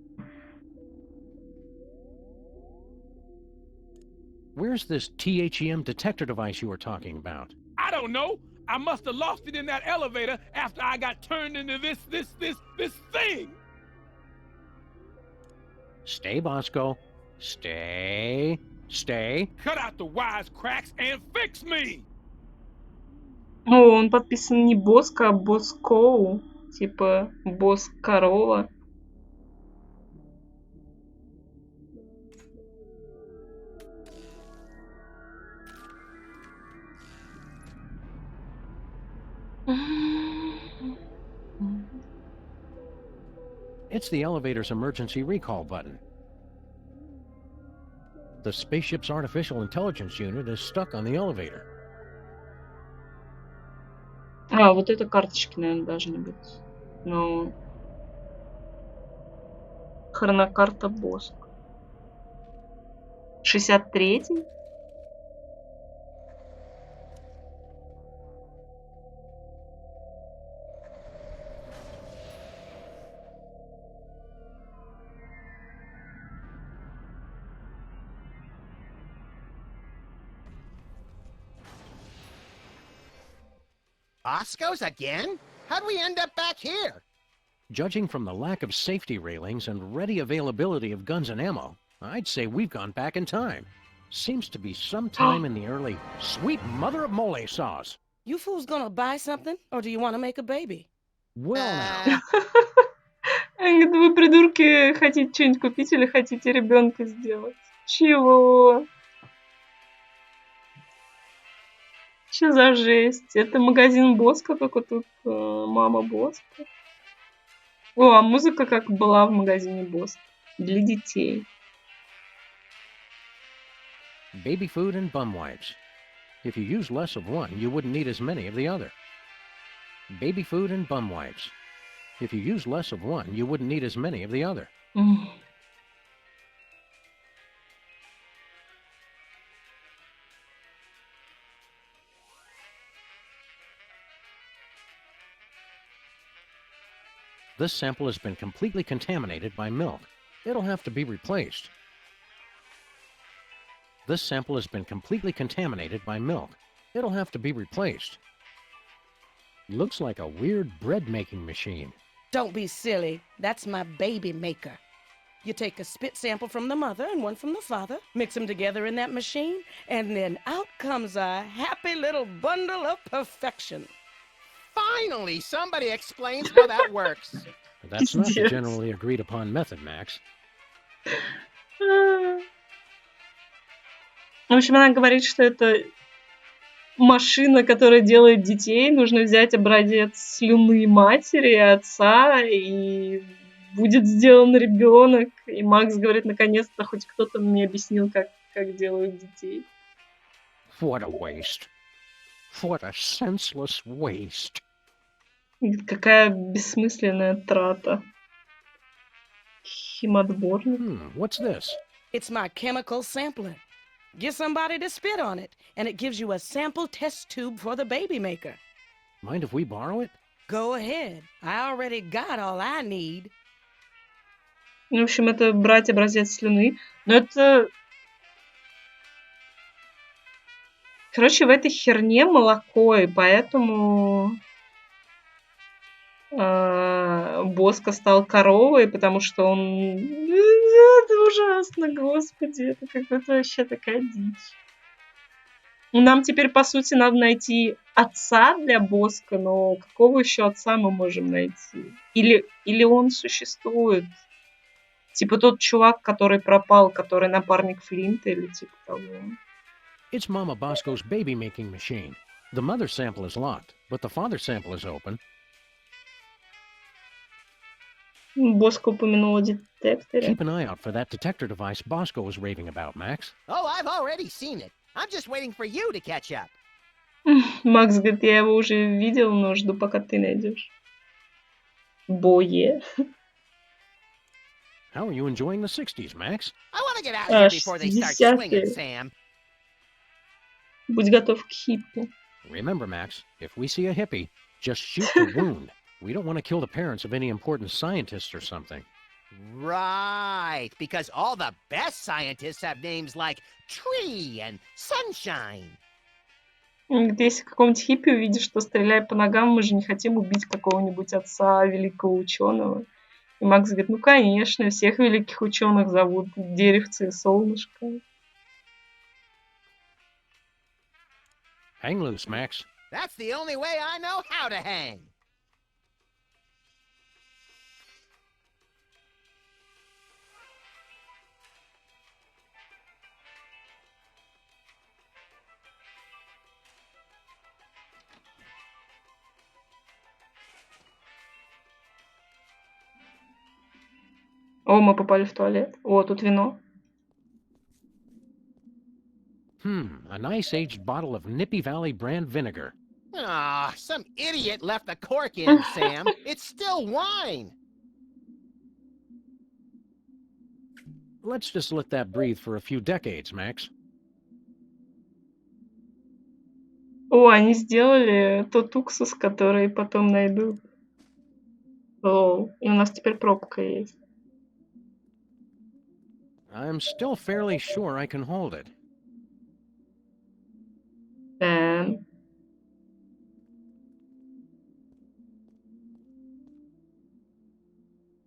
Where's this THEM detector device you were talking about? I don't know. I must have lost it in that elevator after I got turned into this thing. Stay, Bosco. Stay. Stay. Cut out the wisecracks and fix me! О, он подписан не Боско, а Боскоу. Типа Босс-корова. It's the elevator's emergency recall button. The spaceship's artificial intelligence unit is stuck on the elevator. А, вот это карточки, наверное, должны быть. Но... Хронокарта Боск. 63-й? Bosco's again? How'd we end up back here? Judging from the lack of safety railings and ready availability of guns and ammo, I'd say we've gone back in time. Seems to be sometime in the early... Sweet mother of mole sauce! You fools gonna buy something, or do you want to make a baby? Well now... Они говорят, вы, придурки, хотите что-нибудь купить или хотите ребенка сделать? Чего? Что за жесть? Это магазин Боско, только тут мама Боско. О, а музыка как была в магазине Боско. Для детей. Baby food and bum wipes. If you use less of one, you wouldn't need as many of the other. Baby food and bum wipes. If you use less of one, you wouldn't need as many of the other. This sample has been completely contaminated by milk. It'll have to be replaced. This sample has been completely contaminated by milk. It'll have to be replaced. Looks like a weird bread-making machine. Don't be silly. That's my baby maker. You take a spit sample from the mother and one from the father, mix them together in that machine, and then out comes a happy little bundle of perfection. Finally, somebody explains how that works. That's not the Yes. generally agreed upon method, Max. В общем, она говорит, что это машина, которая делает детей. Нужно взять образец слюны матери и отца, и будет сделан ребенок. И Макс говорит, наконец-то хоть кто-то мне объяснил, как делают детей. What a waste. What a senseless waste. Говорит, какая бессмысленная трата. Химотборник. What's this? It's my chemical sampler. Get somebody to spit on it, and it gives you a sample test tube for the baby maker. Mind if we borrow it? Go ahead. I already got all I need. Ну, в общем, это брать образец слюны. Но это... Короче, в этой херне молоко, и поэтому Боско стал коровой, потому что он... Это ужасно, господи, это какая-то вообще такая дичь. Нам теперь, по сути, надо найти отца для Боска, но какого еще отца мы можем найти? Или он существует? Типа тот чувак, который пропал, который напарник Флинта, или типа того. It's Mama Bosco's baby-making machine. The mother sample is locked, but the father sample is open. Боско упомянул о детекторе. Keep an eye out for that detector device Bosco was raving about, Max. Oh, I've already seen it. I'm just waiting for you to catch up. Макс говорит, я его уже видел, но жду, пока ты найдешь. Бое. How are you enjoying the 60s, Max? I want to get out here before they start swinging, 60-е. Sam. Будь готов к хиппи. Remember, Max, if we see a hippie, just shoot the wound. We don't want to kill the parents of any important scientists or something. Right, because all the best scientists have names like Tree and Sunshine. Если какого-нибудь хиппи увидишь, что стреляй по ногам, мы же не хотим убить какого-нибудь отца великого ученого. И Макс говорит, ну конечно, всех великих ученых зовут Деревце и Солнышко. Hang loose, Max. That's the only way I know how to hang. О, мы попали в туалет. О, тут вино. A nice aged bottle of Nippy Valley brand vinegar. Ah, some idiot left the cork in, Sam. It's still wine. Let's just let that breathe for a few decades, Max. О, они сделали тот уксус, который потом найдут. О, и у нас теперь пробка есть. I'm still fairly sure I can hold it.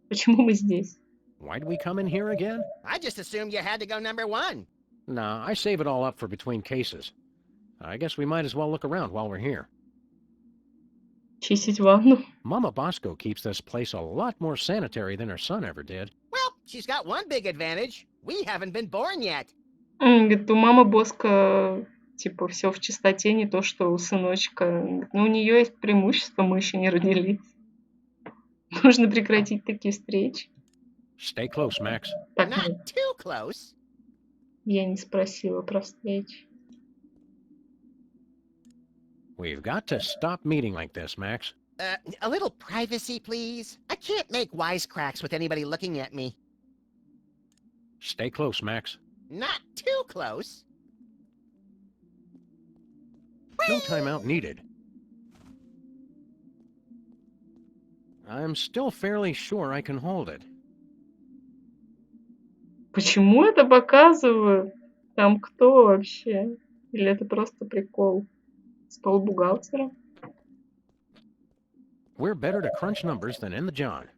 Почему мы здесь? Why'd we come in here again? I just assumed you had to go number one. Nah, I save it all up for between cases. I guess we might as well look around while we're here. Чистить ванну? Mama Bosco keeps this place a lot more sanitary than her son ever did. Well, she's got one big advantage. We haven't been born yet. Говорит, у мамы Боска типа все в чистоте, не то что у сыночка. Говорит, ну, у нее есть преимущество, мы еще не родились. Нужно прекратить такие встречи. Stay close, Max. Так, Not too close. я не спросила про встречи. We've got to stop meeting like this, Max. A little privacy, please. I can't make wisecracks with anybody looking at me. Stay close, Max. Not too close. No timeout needed. I'm still fairly sure I can hold it. Почему это показывают? Там кто вообще? Или это просто прикол? Стол бухгалтера? We're better to crunch numbers than in the John.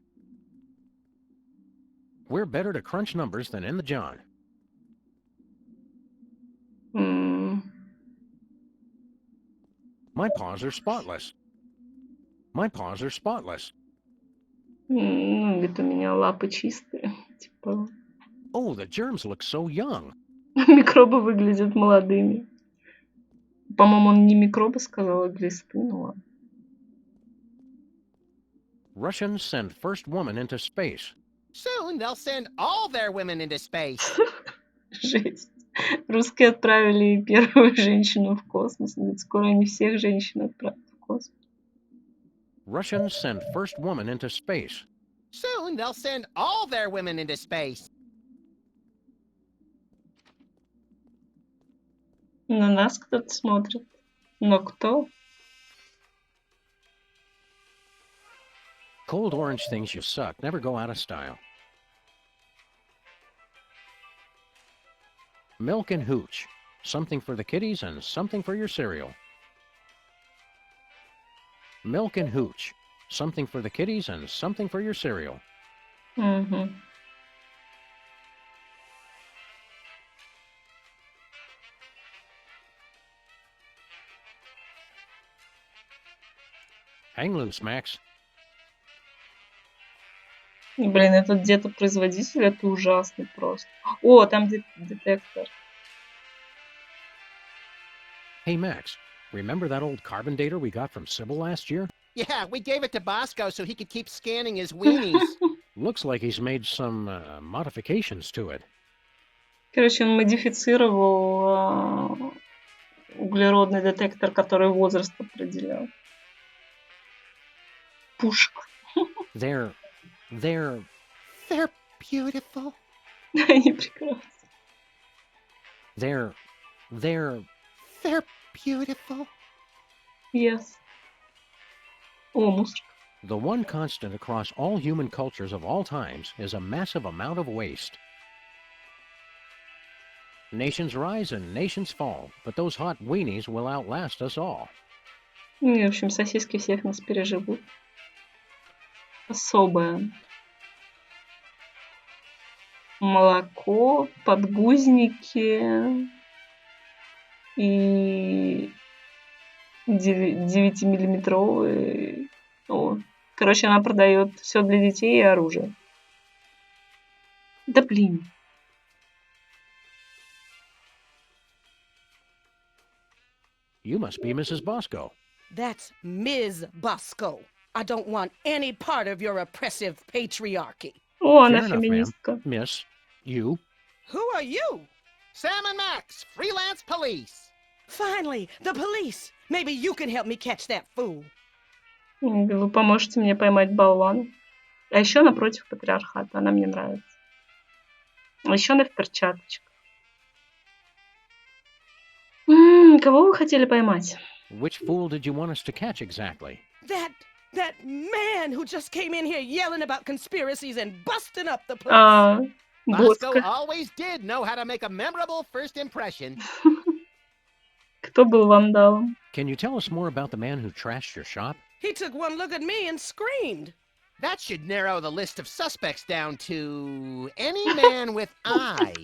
We're better to crunch numbers than in the John. My paws are spotless. My paws are spotless. Говорит, у меня лапы чистые. Типа, Oh, the germs look so young. микробы выглядят молодыми. По-моему, он не микробы сказал, а глисты. Ну ладно. Russians send first woman into space. Soon they'll send all their women into space. Жесть. Русские отправили первую женщину в космос. Говорит, скоро они всех женщин отправят в космос. Russians send first woman into space. Soon they'll send all their women into space. На нас кто-то смотрит. Но кто? Cold orange things you suck never go out of style. Milk and hooch. Something for the kiddies and something for your cereal. Milk and hooch. Something for the kiddies and something for your cereal. Мгм. Hang loose, Max. Блин, этот где-то производитель, это ужасный просто. О, там детектор. Hey, Max. Remember that old carbon dater we got from Sybil last year? Yeah, we gave it to Bosco so he could keep scanning his weenies. Looks like he's made some modifications to it. Короче, он модифицировал углеродный детектор, который возраст определял. Пушка. They're They're beautiful. Они прекрасны. They're They're beautiful. Yes. О, мусор. the one constant across all human cultures of all times is a massive amount of waste. Nations rise and nations fall, but those hot weenies will outlast us all. Ну и, в общем, сосиски всех нас переживут. Особое. Молоко, подгузники и 9-миллиметровые. О, короче, она продает все для детей и оружие. Да блин. You must be Mrs. Bosco. That's Ms. Bosco. I don't want any part of your oppressive patriarchy. О, она Fair enough, ma'am. феминистка. Miss, you. Who are you? Sam and Max, freelance police. Finally, the police. Maybe you can help me catch that fool. Вы поможете мне поймать болвана. А еще напротив патриархата. Она мне нравится. А еще она в перчаточках. Кого вы хотели поймать? Which fool did you want us to catch exactly? That man who just came in here yelling about conspiracies and busting up the place. Bosco Боска. always did know how to make a memorable first impression. Кто был вандалом? Can you tell us more about the man who trashed your shop? He took one look at me and screamed. That should narrow the list of suspects down to any man with eyes.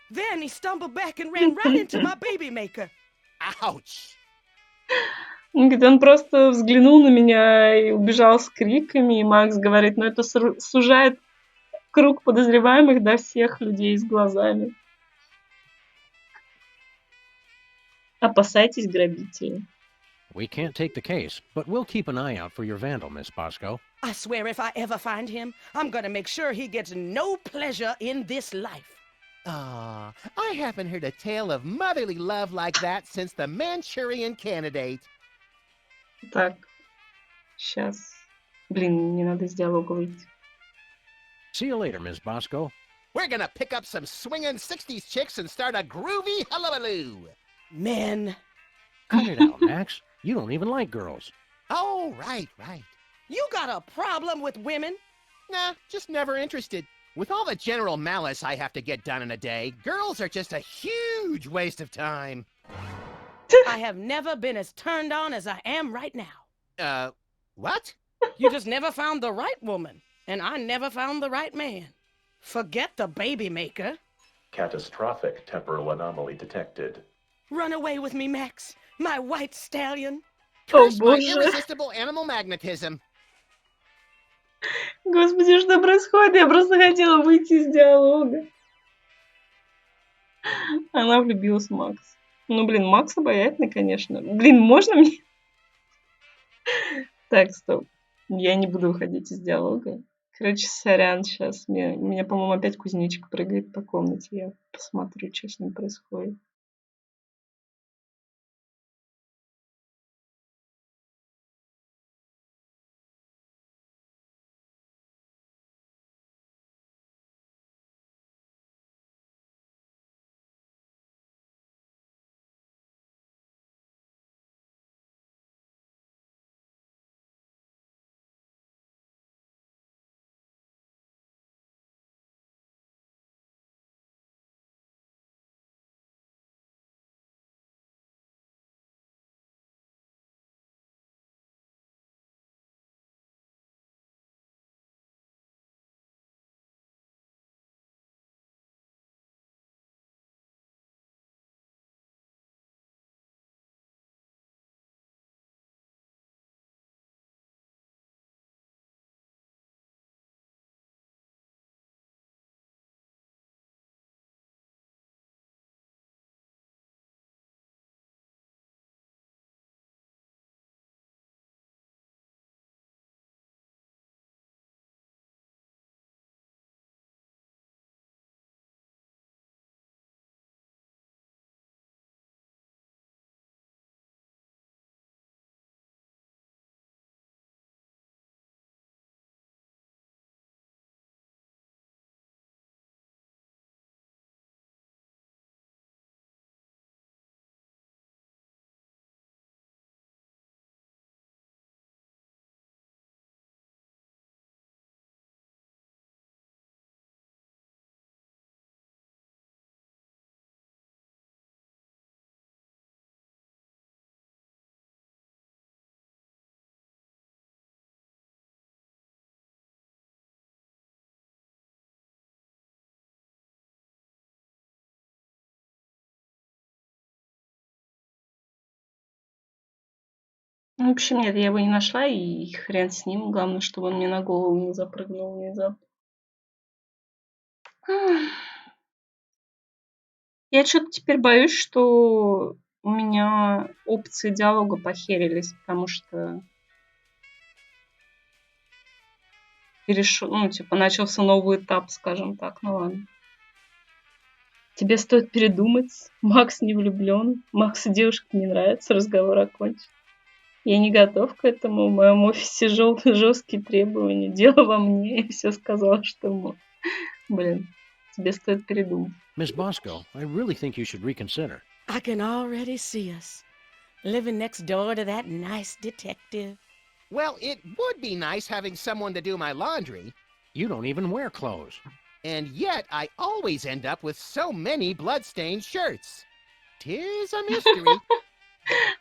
Then he stumbled back and ran right into my baby maker. Ouch. Он говорит, он просто взглянул на меня и убежал с криками. И Макс говорит, ну это сужает круг подозреваемых до всех людей с глазами. Опасайтесь грабителей. We can't take the case, but we'll keep an eye out for your vandal, Miss Bosco. I swear if I ever find him, I'm gonna make sure he gets no pleasure in this life. I haven't heard a tale of motherly love like that since the Manchurian Candidate. Так, сейчас. Блин, не надо из диалога выйти. See you later, Miss Bosco. We're gonna pick up some swinging 60s chicks and start a groovy hullabaloo. Men. Cut it out, Max. You don't even like girls. Oh, right. You got a problem with women? Nah, just never interested. With all the general malice I have to get done in a day, girls are just a huge waste of time. I have never been as turned on as I am right now. What? You just never found the right woman, and I never found the right man. Forget the baby maker. Catastrophic temporal anomaly detected. Run away with me, Max, my white stallion. О, Curse my боже. irresistible animal magnetism. Господи, что происходит? Я просто хотела выйти из диалога. Она влюбилась в Макса. Ну, блин, Макс обаятельный, конечно. Блин, можно мне... Так, стоп. Я не буду выходить из диалога. Короче, сорян, сейчас. У меня, по-моему, опять кузнечик прыгает по комнате. Я посмотрю, что с ним происходит. В общем, нет, я его не нашла, и хрен с ним. Главное, чтобы он мне на голову не запрыгнул внезапно. Я что-то теперь боюсь, что у меня опции диалога похерились, потому что начался новый этап, скажем так. Ну ладно. Тебе стоит передумать. Макс не влюблен. Максу девушка не нравится. Разговор окончен. Я не готов к этому. В моем офисе жесткие требования. Дело во мне. Я все сказала, что... Блин, тебе стоит передумать. Miss Bosco, I really think you should reconsider. I can already see us living next door to that nice detective. Well, it would be nice having someone to do my laundry. You don't even wear clothes. And yet, I always end up with so many blood-stained shirts. 'Tis a mystery.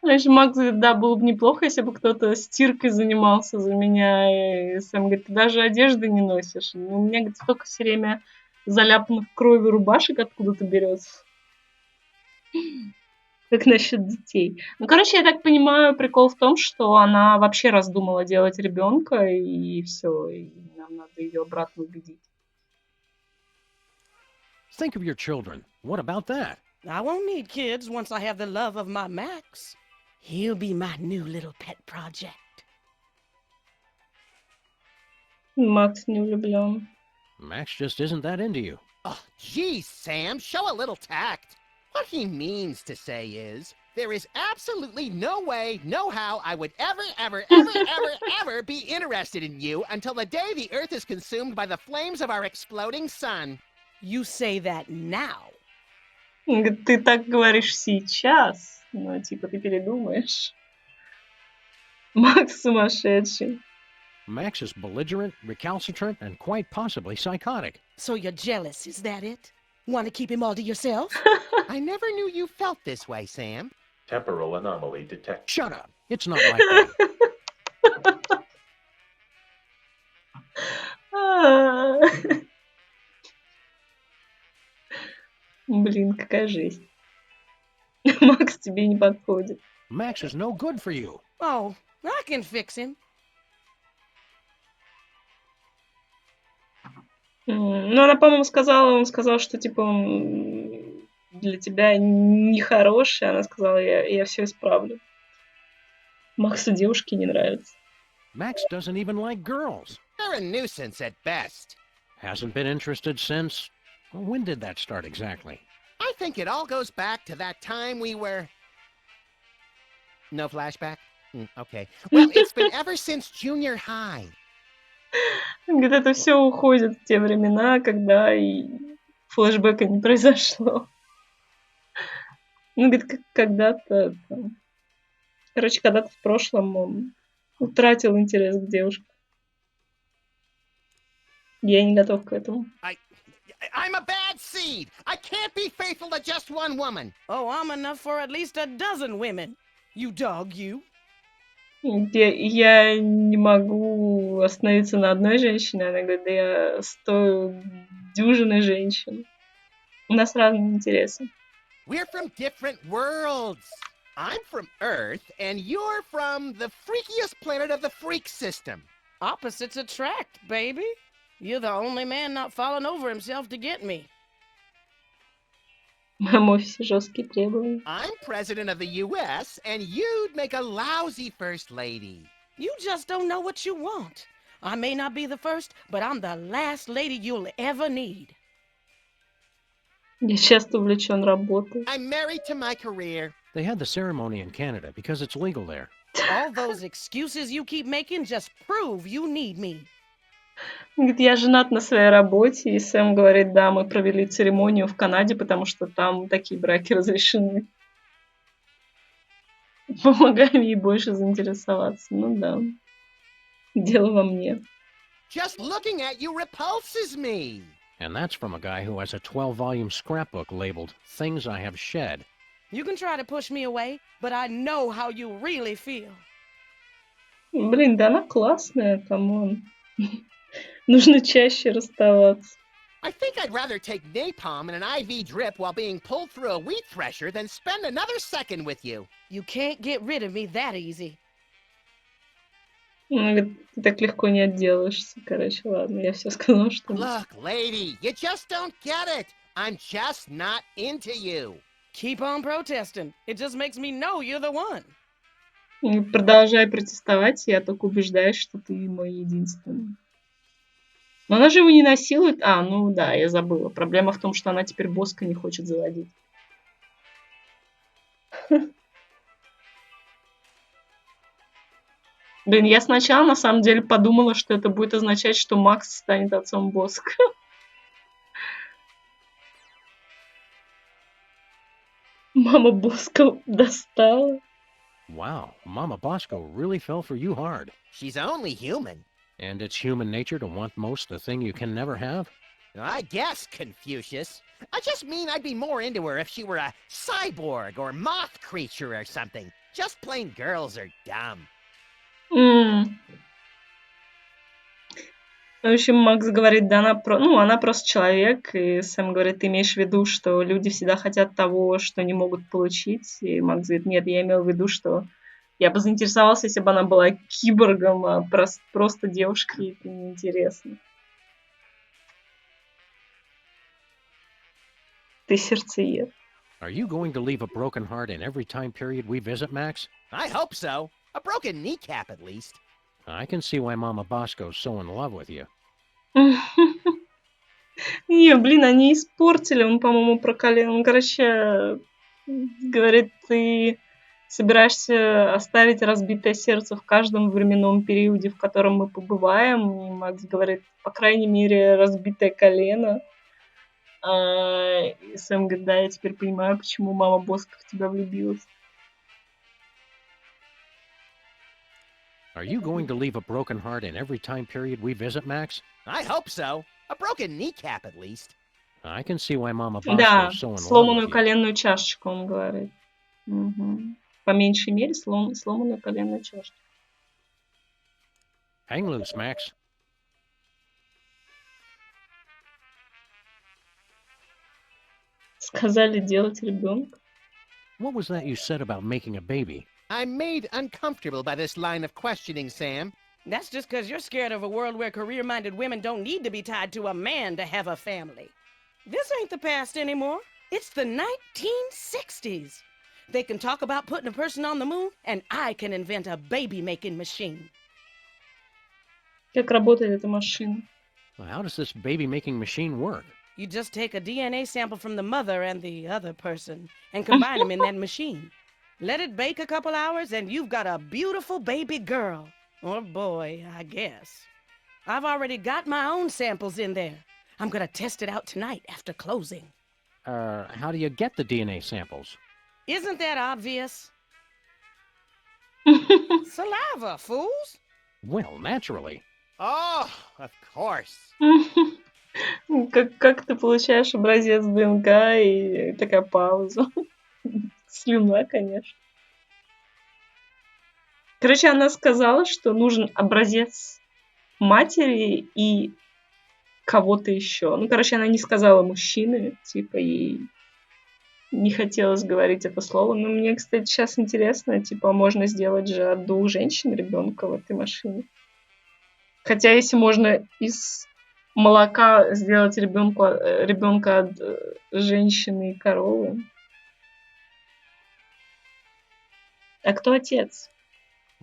Значит, Макс говорит, да, было бы неплохо, если бы кто-то стиркой занимался за меня. И Сэм говорит, ты даже одежды не носишь. У меня, говорит, столько все время заляпанных кровью рубашек откуда-то берется. Как насчет детей? Ну, короче, я так понимаю, прикол в том, что она вообще раздумала делать ребенка, и все, и нам надо ее обратно убедить. Think of your children. What about that? I won't need kids once I have the love of my Max. He'll be my new little pet project. Макс не влюблен. Max just isn't that into you. Oh, geez, Sam, show a little tact. What he means to say is, there is absolutely no way, no how I would ever be interested in you until the day the Earth is consumed by the flames of our exploding sun. You say that now. Он говорит, ты так говоришь сейчас, но типа ты передумаешь. Макс сумасшедший. Max is belligerent, recalcitrant, and quite possibly psychotic. So you're jealous, is that it? Want to keep him all to yourself? I never knew you felt this way, Sam. Temporal anomaly detected. Shut up. It's not like that. Блин, какая жесть. Макс тебе не подходит. Max is no good for you. Oh, I can fix him. Ну, она, по-моему, он сказал, что, типа, он для тебя нехороший. Она сказала, я все исправлю. Максу девушки не нравятся. Max doesn't even like girls. They're a nuisance at best. Hasn't been interested since... When did that start exactly? I think it all goes back to that time we were... No flashback? Okay. Well, it's been ever since junior high. Говорит, это все уходит в те времена, когда и флешбека не произошло. Ну, говорит, когда-то... Короче, когда-то в прошлом он утратил интерес к девушке. Я не готов к этому. I'm a bad seed. I can't be faithful to just one woman. Oh, I'm enough for at least a dozen women. You dog, you. Я не могу остановиться на одной женщине. Она говорит, да я стою дюжины женщин. У нас разные интересы. We're from different worlds. I'm from Earth, and you're from the freakiest planet of the freak system. Opposites attract, baby. You're the only man not falling over himself to get me. В моем офисе жесткие требования. I'm president of the U.S., and you'd make a lousy first lady. You just don't know what you want. I may not be the first, but I'm the last lady you'll ever need. Я часто увлечен работой. I'm married to my career. They had the ceremony in Canada because it's legal there. All those excuses you keep making just prove you need me. Говорит, я женат на своей работе, и Сэм говорит, да, мы провели церемонию в Канаде, потому что там такие браки разрешены. Помогаем ей больше заинтересоваться. Ну да, дело во мне. Just looking at you repulses me. And that's from a guy who has a 12-volume scrapbook labeled Things I Have Shed. You can try to push me away, but I know how you really feel. Блин, да она классная, камон. Нужно чаще расставаться. I think I'd rather take napalm in an IV drip while being pulled through a wheat thresher than spend another second with you. You can't get rid of me that easy. Он говорит, ты так легко не отделаешься. Короче, ладно, я все сказала, что... Look, lady, you just don't get it. I'm just not into you. Keep on protesting. It just makes me know you're the one. И продолжай протестовать, я только убеждаюсь, что ты мой единственный. Но она же его не насилует. А, ну да, я забыла. Проблема в том, что она теперь Боска не хочет заводить. Блин, я сначала на самом деле подумала, что это будет означать, что Макс станет отцом Боска. Мама Боска достала. Wow, Mama Bosco really fell for you hard. She's only human. And it's human nature to want most the thing you can never have? I guess, Confucius. I just mean I'd be more into her if she were a cyborg or moth creature or something. Just plain girls are dumb. В общем, Макс говорит, да, она просто человек, и Сэм говорит, ты имеешь в виду, что люди всегда хотят того, что не могут получить, и Макс говорит, нет, я имел в виду, что я бы заинтересовался, если бы она была киборгом, а просто девушкой, это неинтересно. Ты сердцеед. Are you going to leave a broken heart in every time period we visit, Max? I hope so. A broken kneecap, at least. I can see why Mama Bosco's so in love with you. Не, блин, они испортили, он, по-моему, про колено. Он, короче, говорит, ты собираешься оставить разбитое сердце в каждом временном периоде, в котором мы побываем. И Макс говорит, по крайней мере, разбитое колено. И Сэм говорит, да, я теперь понимаю, почему мама Боска в тебя влюбилась. Are you going to leave a broken heart in every time period we visit, Max? I hope so. A broken kneecap, at least. I can see why Mama Да, Bosco's so in love сломанную with you. коленную чашечку, он говорит. Угу. По меньшей мере, сломанную коленную чашечку. Hang loose, Max. Сказали делать ребенка. What was that you said about making a baby? I'm made uncomfortable by this line of questioning, Sam. That's just because you're scared of a world where career-minded women don't need to be tied to a man to have a family. This ain't the past anymore. It's the 1960s. They can talk about putting a person on the moon, and I can invent a baby-making machine. Как работает эта машина? Well, how does this baby-making machine work? You just take a DNA sample from the mother and the other person and combine them in that machine. Let it bake a couple hours, and you've got a beautiful baby girl. Or boy, I guess. I've already got my own samples in there. I'm gonna test it out tonight after closing. How do you get the DNA samples? Isn't that obvious? Saliva, fools! Well, naturally. Oh, of course. Как ты получаешь образец ДНК и такая пауза. Слюна, конечно. Короче, она сказала, что нужен образец матери и кого-то еще. Ну, короче, она не сказала мужчины, типа, ей не хотелось говорить это слово. Но мне, кстати, сейчас интересно, типа, можно сделать же от двух женщин ребенка в этой машине. Хотя, если можно из молока сделать ребенка от женщины и коровы. А кто отец?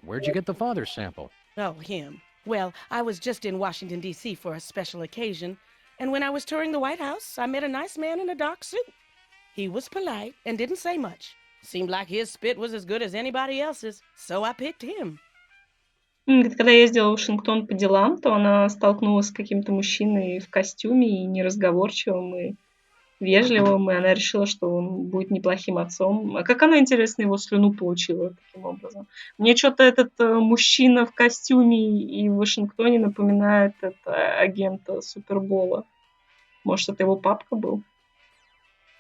Where'd you get the father's sample? Oh, him. Well, I was just in Washington, D.C. for a special occasion, and when I was touring the White House, I met a nice man in a dark suit. He was polite and didn't say much. Seemed like his spit was as good as anybody else's, so I picked him. Когда я ездила в Вашингтон по делам, то она столкнулась с каким-то мужчиной в костюме и неразговорчивым, и вежливым, и она решила, что он будет неплохим отцом. А как она, интересно, его слюну получила таким образом? Мне что-то этот мужчина в костюме и в Вашингтоне напоминает агента Супербола. Может, это его папка был?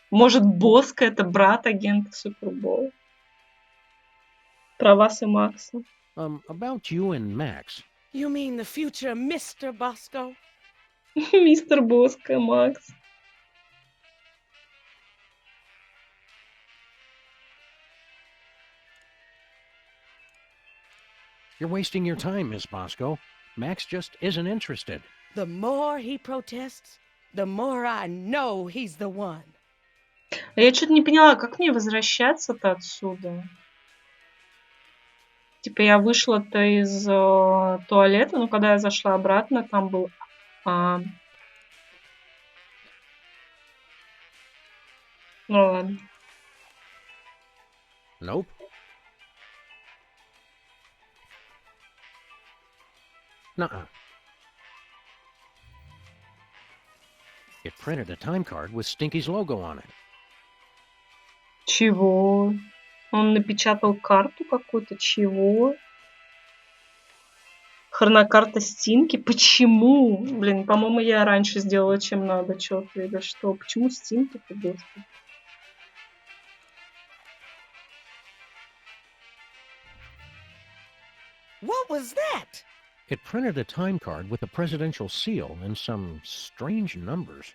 Может, Боска — это брат агента Супербола? Про вас и Макса. About you and Max. You mean the future Mr. Bosco? Мистер Боска, Макс. You're wasting your time, Miss Bosco. Max just isn't interested. The more he protests, the more I know he's the one. Я что-то не поняла, как мне возвращаться-то отсюда? Типа я вышла-то из туалета, но когда я зашла обратно, там был... Ну ладно. Nope. Nuh-uh. It printed a time card with Stinky's logo on it. Чего? Он напечатал карту какую-то? Чего? Хронокарта Стинки? Почему? Блин, по-моему, я раньше сделала, чем надо. Чё-то или что? Почему Стинки-то, господи? What was that? It printed a time card with a presidential seal and some strange numbers.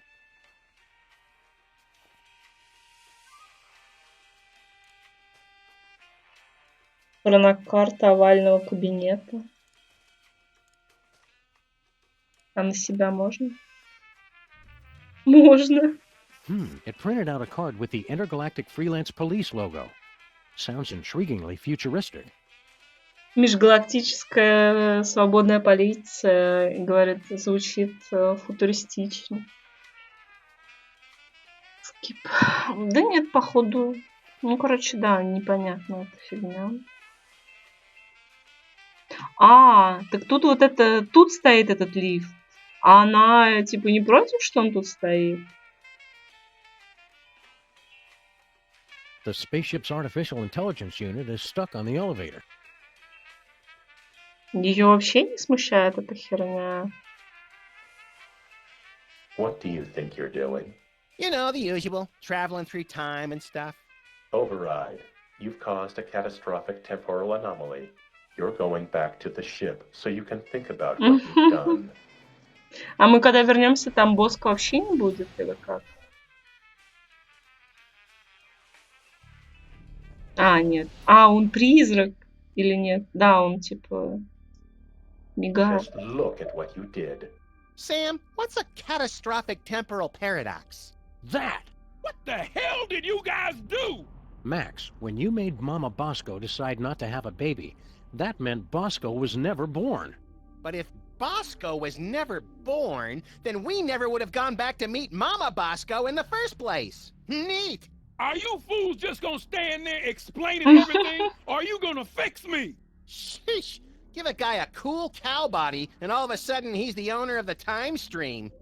Хронокарта овального кабинета. А на себя можно? Можно. It printed out a card with the Intergalactic Freelance Police logo. Sounds intriguingly futuristic. Межгалактическая свободная полиция, говорит, звучит футуристично. Скип. Да нет, походу. Ну, короче, да, непонятно эта фигня. Так тут вот это... Тут стоит этот лифт. А она, типа, не против, что он тут стоит? The spaceship's artificial intelligence unit is stuck on the elevator. Ее вообще не смущает эта херня. What do you think you're doing? You know, the usual. Traveling through time and stuff. Override. You've caused a catastrophic temporal anomaly. You're going back to the ship, so you can think about what you've done. А мы когда вернемся, там Боско вообще не будет, или как? Нет. Он призрак или нет? Да, он типа мигает. Just look at what you did. Sam, what's a catastrophic temporal paradox? That! What the hell did you guys do? Max, when you made Mama Bosco decide not to have a baby, that meant Bosco was never born. But if Bosco was never born, then we never would have gone back to meet Mama Bosco in the first place. Neat! Are you fools just gonna stand there explaining everything, or are you gonna fix me? Sheesh! Give a guy a cool cow body, and all of a sudden he's the owner of the time stream.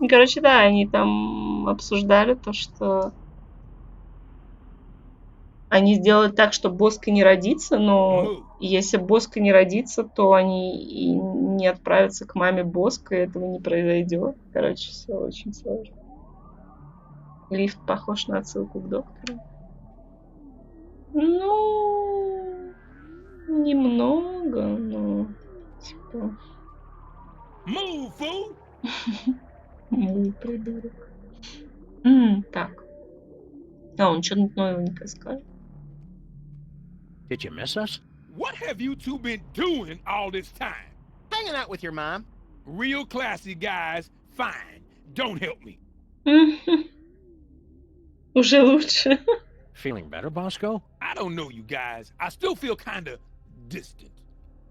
Короче, да, они там обсуждали то, что они сделают так, что Боско не родится, но если Боско не родится, то они и не отправятся к маме Боско, и этого не произойдет. Короче, все очень сложно. Лифт похож на отсылку к доктору. Ну, немного, но типа... Move, fool! Придурок. Так. Он что-нибудь новенькое скажет. Did you miss us? What have you two been doing all this time? Hanging out with your mom. Real classy guys, fine. Don't help me. Уже лучше. Feeling better, Bosco? I don't know you guys. I still feel kinda distant.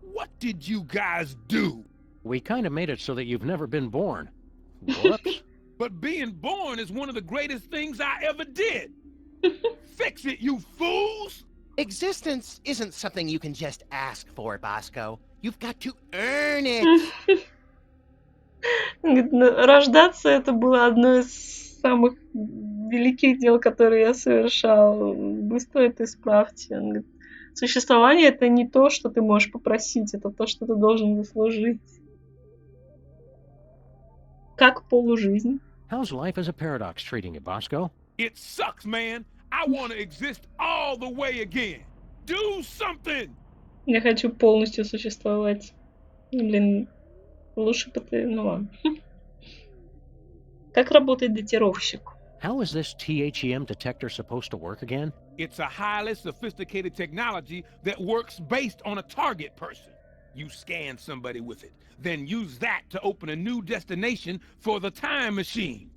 What did you guys do? We kind of made it so that you've never been born. Whoops. But being born is one of the greatest things I ever did. Fix it, you fools! Existence isn't something you can just ask for, Bosco. You've got to earn it. Рождаться это было одно из самых великих дел, которые я совершал. Быстро это исправьте. Он говорит, существование это не то, что ты можешь попросить, это то, что ты должен заслужить. Как полужизнь. How's life as a paradox treating you, Bosco? It sucks, man. I want to exist all the way again. Do something! Я хочу полностью существовать. Блин, лучше бы ты... Ну ладно. Как работает датировщик? How is this THEM detector supposed to work again? It's a highly sophisticated technology that works based on a target person. You scan somebody with it, then use that to open a new destination for the time machine.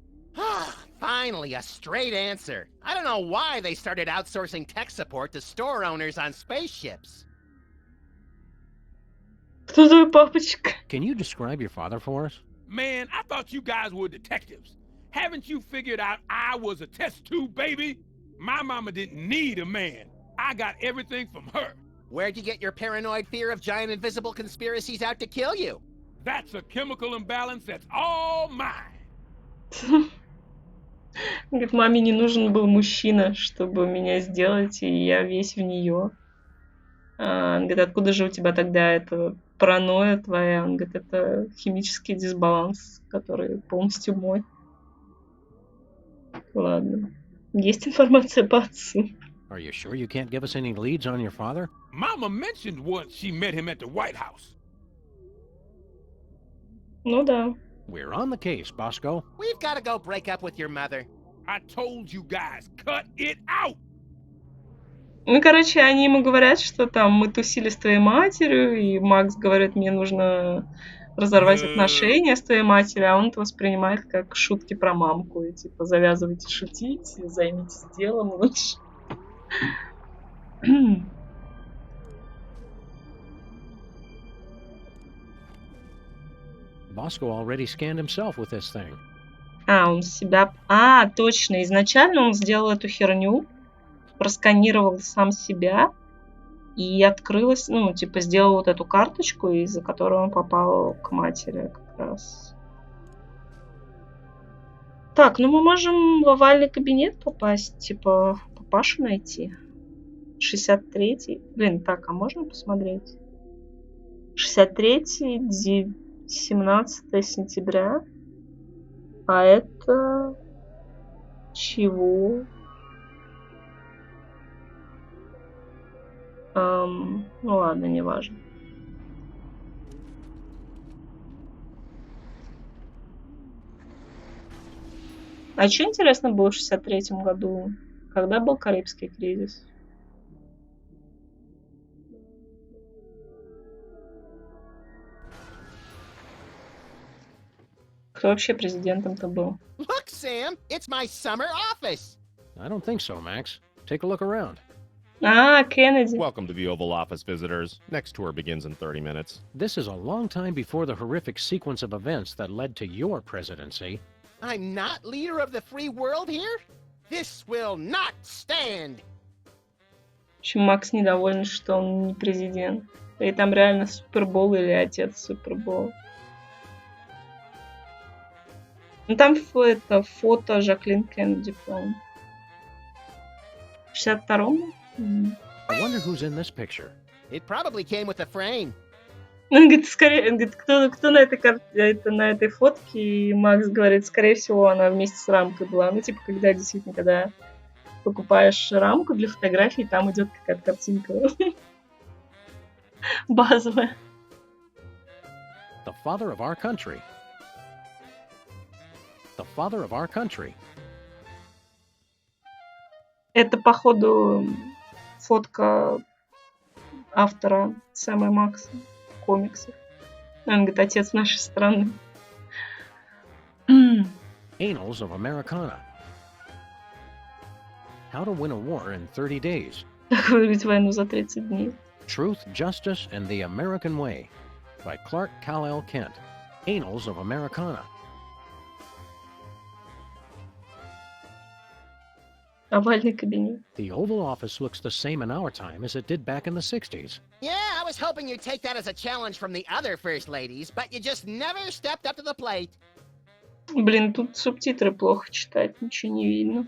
Finally, a straight answer. I don't know why they started outsourcing tech support to store owners on spaceships. Кто твой папочка? Can you describe your father for us? Man, I thought you guys were detectives. Haven't you figured out I was a test tube baby? My mama didn't need a man. I got everything from her. Where'd you get your paranoid fear of giant invisible conspiracies out to kill you? That's a chemical imbalance that's all mine. Говорит, маме не нужен был мужчина, чтобы меня сделать, и я весь в нее. Он говорит, откуда же у тебя тогда эта паранойя твоя? Он говорит, это химический дисбаланс, который полностью мой. Ладно. Есть информация по отцу. Are you sure you can't give us any leads on your father? Mama mentioned once she met him at the White House. Ну да. We're on the case, Bosco. We've got to go break up with your mother. I told you guys, cut it out! Ну, короче, они ему говорят, что там мы тусили с твоей матерью, и Макс говорит, мне нужно разорвать отношения с твоей матерью, а он это воспринимает как шутки про мамку. И типа, завязывайте шутить, займитесь делом лучше. Bosco already scanned himself with this thing. Он себя... точно. Изначально он сделал эту херню, просканировал сам себя, и открылась, ну, типа, сделал вот эту карточку, из-за которой он попал к матери как раз. Так, ну мы можем в овальный кабинет попасть, типа, папашу найти. 63-й. Блин, так, а можно посмотреть? 63-й, 17 сентября. А это... Чего? Ну ладно, неважно. А что интересно было в 63-м году? Когда был Карибский кризис? Кто вообще президентом-то был? Look, Sam, it's my summer office. I don't think so, Max. Take a look around. Кеннеди. Welcome to the Oval Office, visitors. Next tour begins in 30 minutes. This is a long time before the horrific sequence of events that led to your presidency. I'm not leader of the free world here? This will not stand. В общем, Макс недоволен, что он не президент. И там реально Супербол или отец Супербол. Ну там это фото Жаклин Кеннеди, по-моему. В 62-м? I wonder who's in this picture. It probably came with a frame. Он говорит, кто на этой фотке? И Макс говорит, скорее всего, она вместе с рамкой была. Ну, типа, когда покупаешь рамку для фотографий, там идет какая-то картинка базовая. The father of our country. The father of our country. Это, походу, фотка автора Сэма и Макса комиксов. Он говорит, отец нашей страны. Annals of Americana. How to win a war in 30 days. Как выиграть войну за 30 дней. Truth, Justice, and the American Way by Clark Kal-El Kent. Annals of Americana. Овальный кабинет. The Oval Office looks the same in our time as it did back in the 60s. Yeah, I was hoping you'd take that as a challenge from the other first ladies, but you just never stepped up to the plate. Блин, тут субтитры плохо читать, ничего не видно.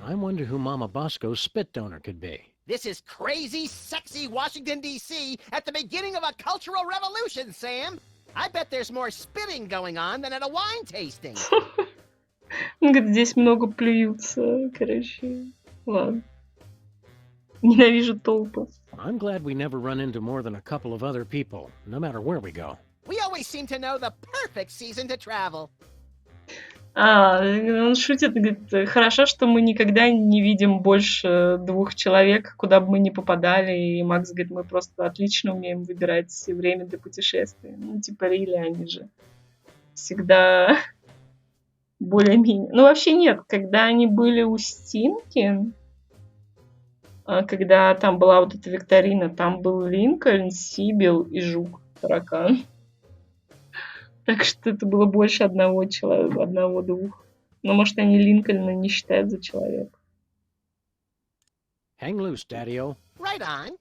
I wonder who Mama Bosco's spit donor could be. This is crazy, sexy Washington, D.C. at the beginning of a cultural revolution, Sam. I bet there's more spitting going on than at a wine tasting. Он говорит, здесь много плюются, короче. Ладно. Ненавижу толпы. I'm glad we never run into more than a couple of other people, no matter where we go. We always seem to know the perfect season to travel. Он шутит, говорит, хорошо, что мы никогда не видим больше 2 человек, куда бы мы ни попадали. И Макс говорит, мы просто отлично умеем выбирать время для путешествий. Ну, типа Рилли, они же всегда более-менее... Ну, вообще нет, когда они были у Стинки, когда там была вот эта викторина, там был Линкольн, Сибил и Жук, таракан. Так что это было больше одного человека, одного-двух. Но, может, они Линкольна не считают за человека. Hang loose, Daddy-O. Right on.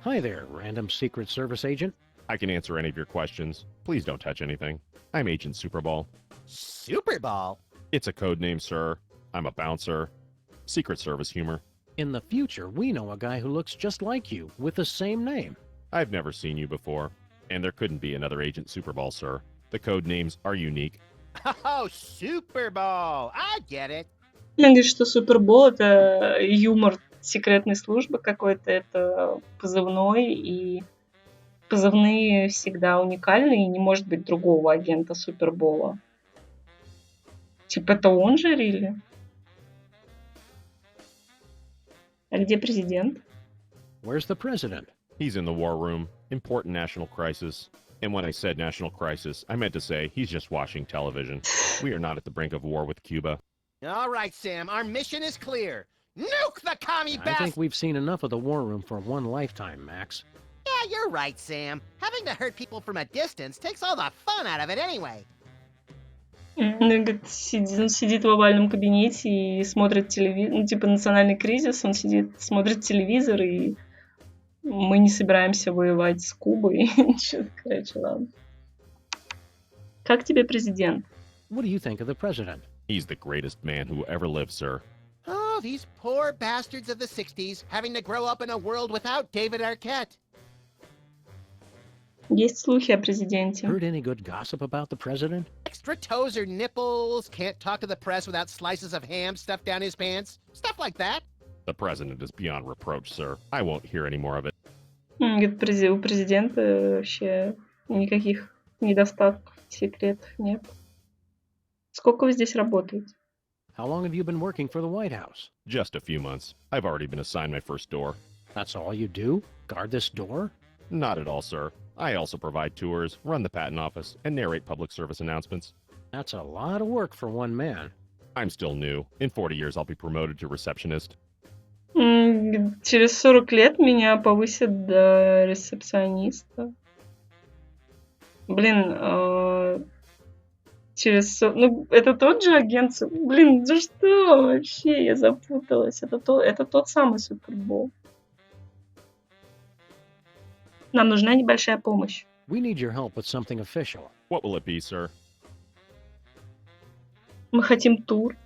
Hi there, random Secret Service agent. I can answer any of your questions. Please don't touch anything. I'm Agent Superball. Super Ball? It's a code name, sir. I'm a bouncer. Secret Service humor. In the future, we know a guy who looks just like you, with the same name. I've never seen you before, and there couldn't be another Agent Superball, sir. The code names are unique. Oh, Super Ball. I get it. Он говорит, что Супербол — это юмор секретной службы какой-то, это позывной, и позывные всегда уникальны, и не может быть другого агента Супербола. Типа это он же, Рилли? А где президент? Where's the president? He's in the war room. Important national crisis. And when I said national crisis, I meant to say he's just watching television. We are not at the brink of war with Cuba. All right, Sam, our mission is clear. Nuke the commie I bastard! think we've seen enough of the war room for one lifetime, Max. Yeah, you're right, Sam. Having to hurt people from a distance takes all the fun out of it anyway. Он говорит, он сидит в овальном кабинете и смотрит телевизор, ну, типа национальный кризис, он сидит, смотрит телевизор, и мы не собираемся воевать с Кубой. Что-то, короче, ладно. Как тебе президент? What do you think of the president? He's the greatest man who ever lived, sir. Oh, these poor bastards of the 60s having to grow up in a world without David Arquette. Есть слухи о президенте. Heard any good gossip about the president? Extra toes or nipples, can't talk to the press without slices of ham stuffed down his pants. Stuff like that. The president is beyond reproach, sir. I won't hear any more of it. Говорит, у президента вообще никаких недостатков, секретов нет. Сколько вы здесь работаете? How long have you been working for the White House? Just a few months. I've already been assigned my first door. That's all you do? Guard this door? Not at all, sir. I also provide tours, run the patent office, and narrate public service announcements. That's a lot of work for one man. I'm still new. In 40 years, I'll be promoted to receptionist. Через 40 лет меня повысят до ресепциониста. Блин, Ну, это тот же агент... Блин, да что вообще? Я запуталась. Это тот самый Супербол. Нам нужна небольшая помощь. We need your help with something official. What will it be, sir? Мы хотим тур.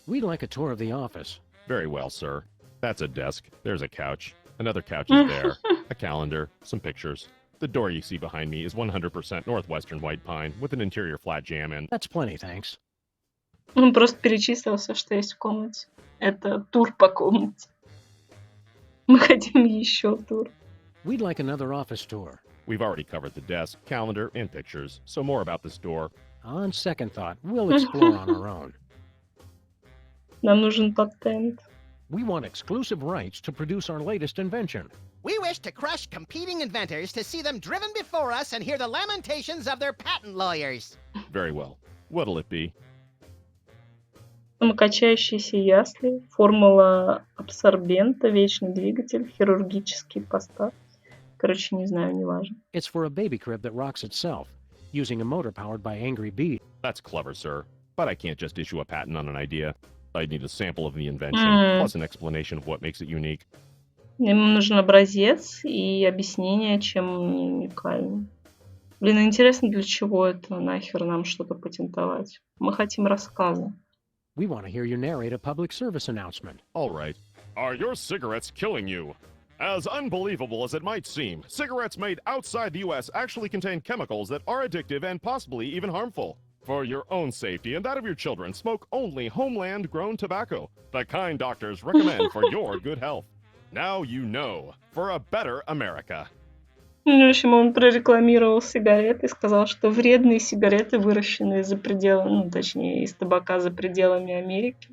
We'd like a tour of the office. Very well, sir. That's a desk. There's a couch. Another couch is there. A calendar. Some pictures. The door you see behind me is 100% Northwestern White Pine with an interior flat jam in. That's plenty, thanks. Он просто перечислил все, что есть в комнате. Это тур по комнате. Мы хотим еще тур. We'd like another office tour. We've already covered the desk, calendar, and pictures, so more about this door. On second thought, we'll explore on our own. Нам нужен патент. We want exclusive rights to produce our latest invention. We wish to crush competing inventors to see them driven before us and hear the lamentations of their patent lawyers. Very well. What'll it be? Самокачающиеся ясли, формула абсорбента, вечный двигатель, хирургический постав. Короче, не знаю, не важно. It's for a baby crib that rocks itself, using a motor powered by angry bees. That's clever, sir. But I can't just issue a patent on an idea. I'd need a sample of the invention, plus an explanation of what makes it unique. Ему нужен образец и объяснение, чем он уникален. Блин, интересно, для чего это нахер нам что-то патентовать? Мы хотим рассказа. We want to hear you narrate a public service announcement. All right. Are your cigarettes killing you? As unbelievable as it might seem, cigarettes made outside the U.S. actually contain chemicals that are addictive and possibly even harmful. For your own safety and that of your children, smoke only homeland-grown tobacco, the kind doctors recommend for your good health. Now you know, for a better America. Ну, в общем, он прорекламировал сигареты и сказал, что вредные сигареты, выращенные за пределами, ну, точнее, из табака за пределами Америки.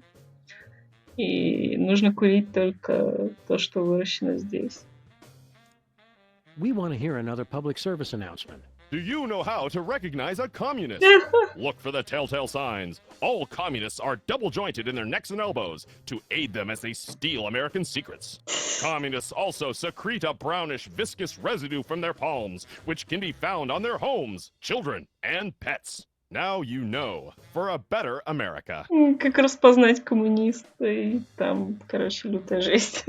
И нужно курить только то, что выращено здесь. We want to hear another public service announcement. Do you know how to recognize a communist? Look for the telltale signs. All communists are double jointed in their necks and elbows to aid them as they steal American secrets. Communists also secrete a brownish, viscous residue from their palms, which can be found on their homes, children, and pets. Now you know. For a better America. Как распознать коммуниста, и там, короче, лютая жесть.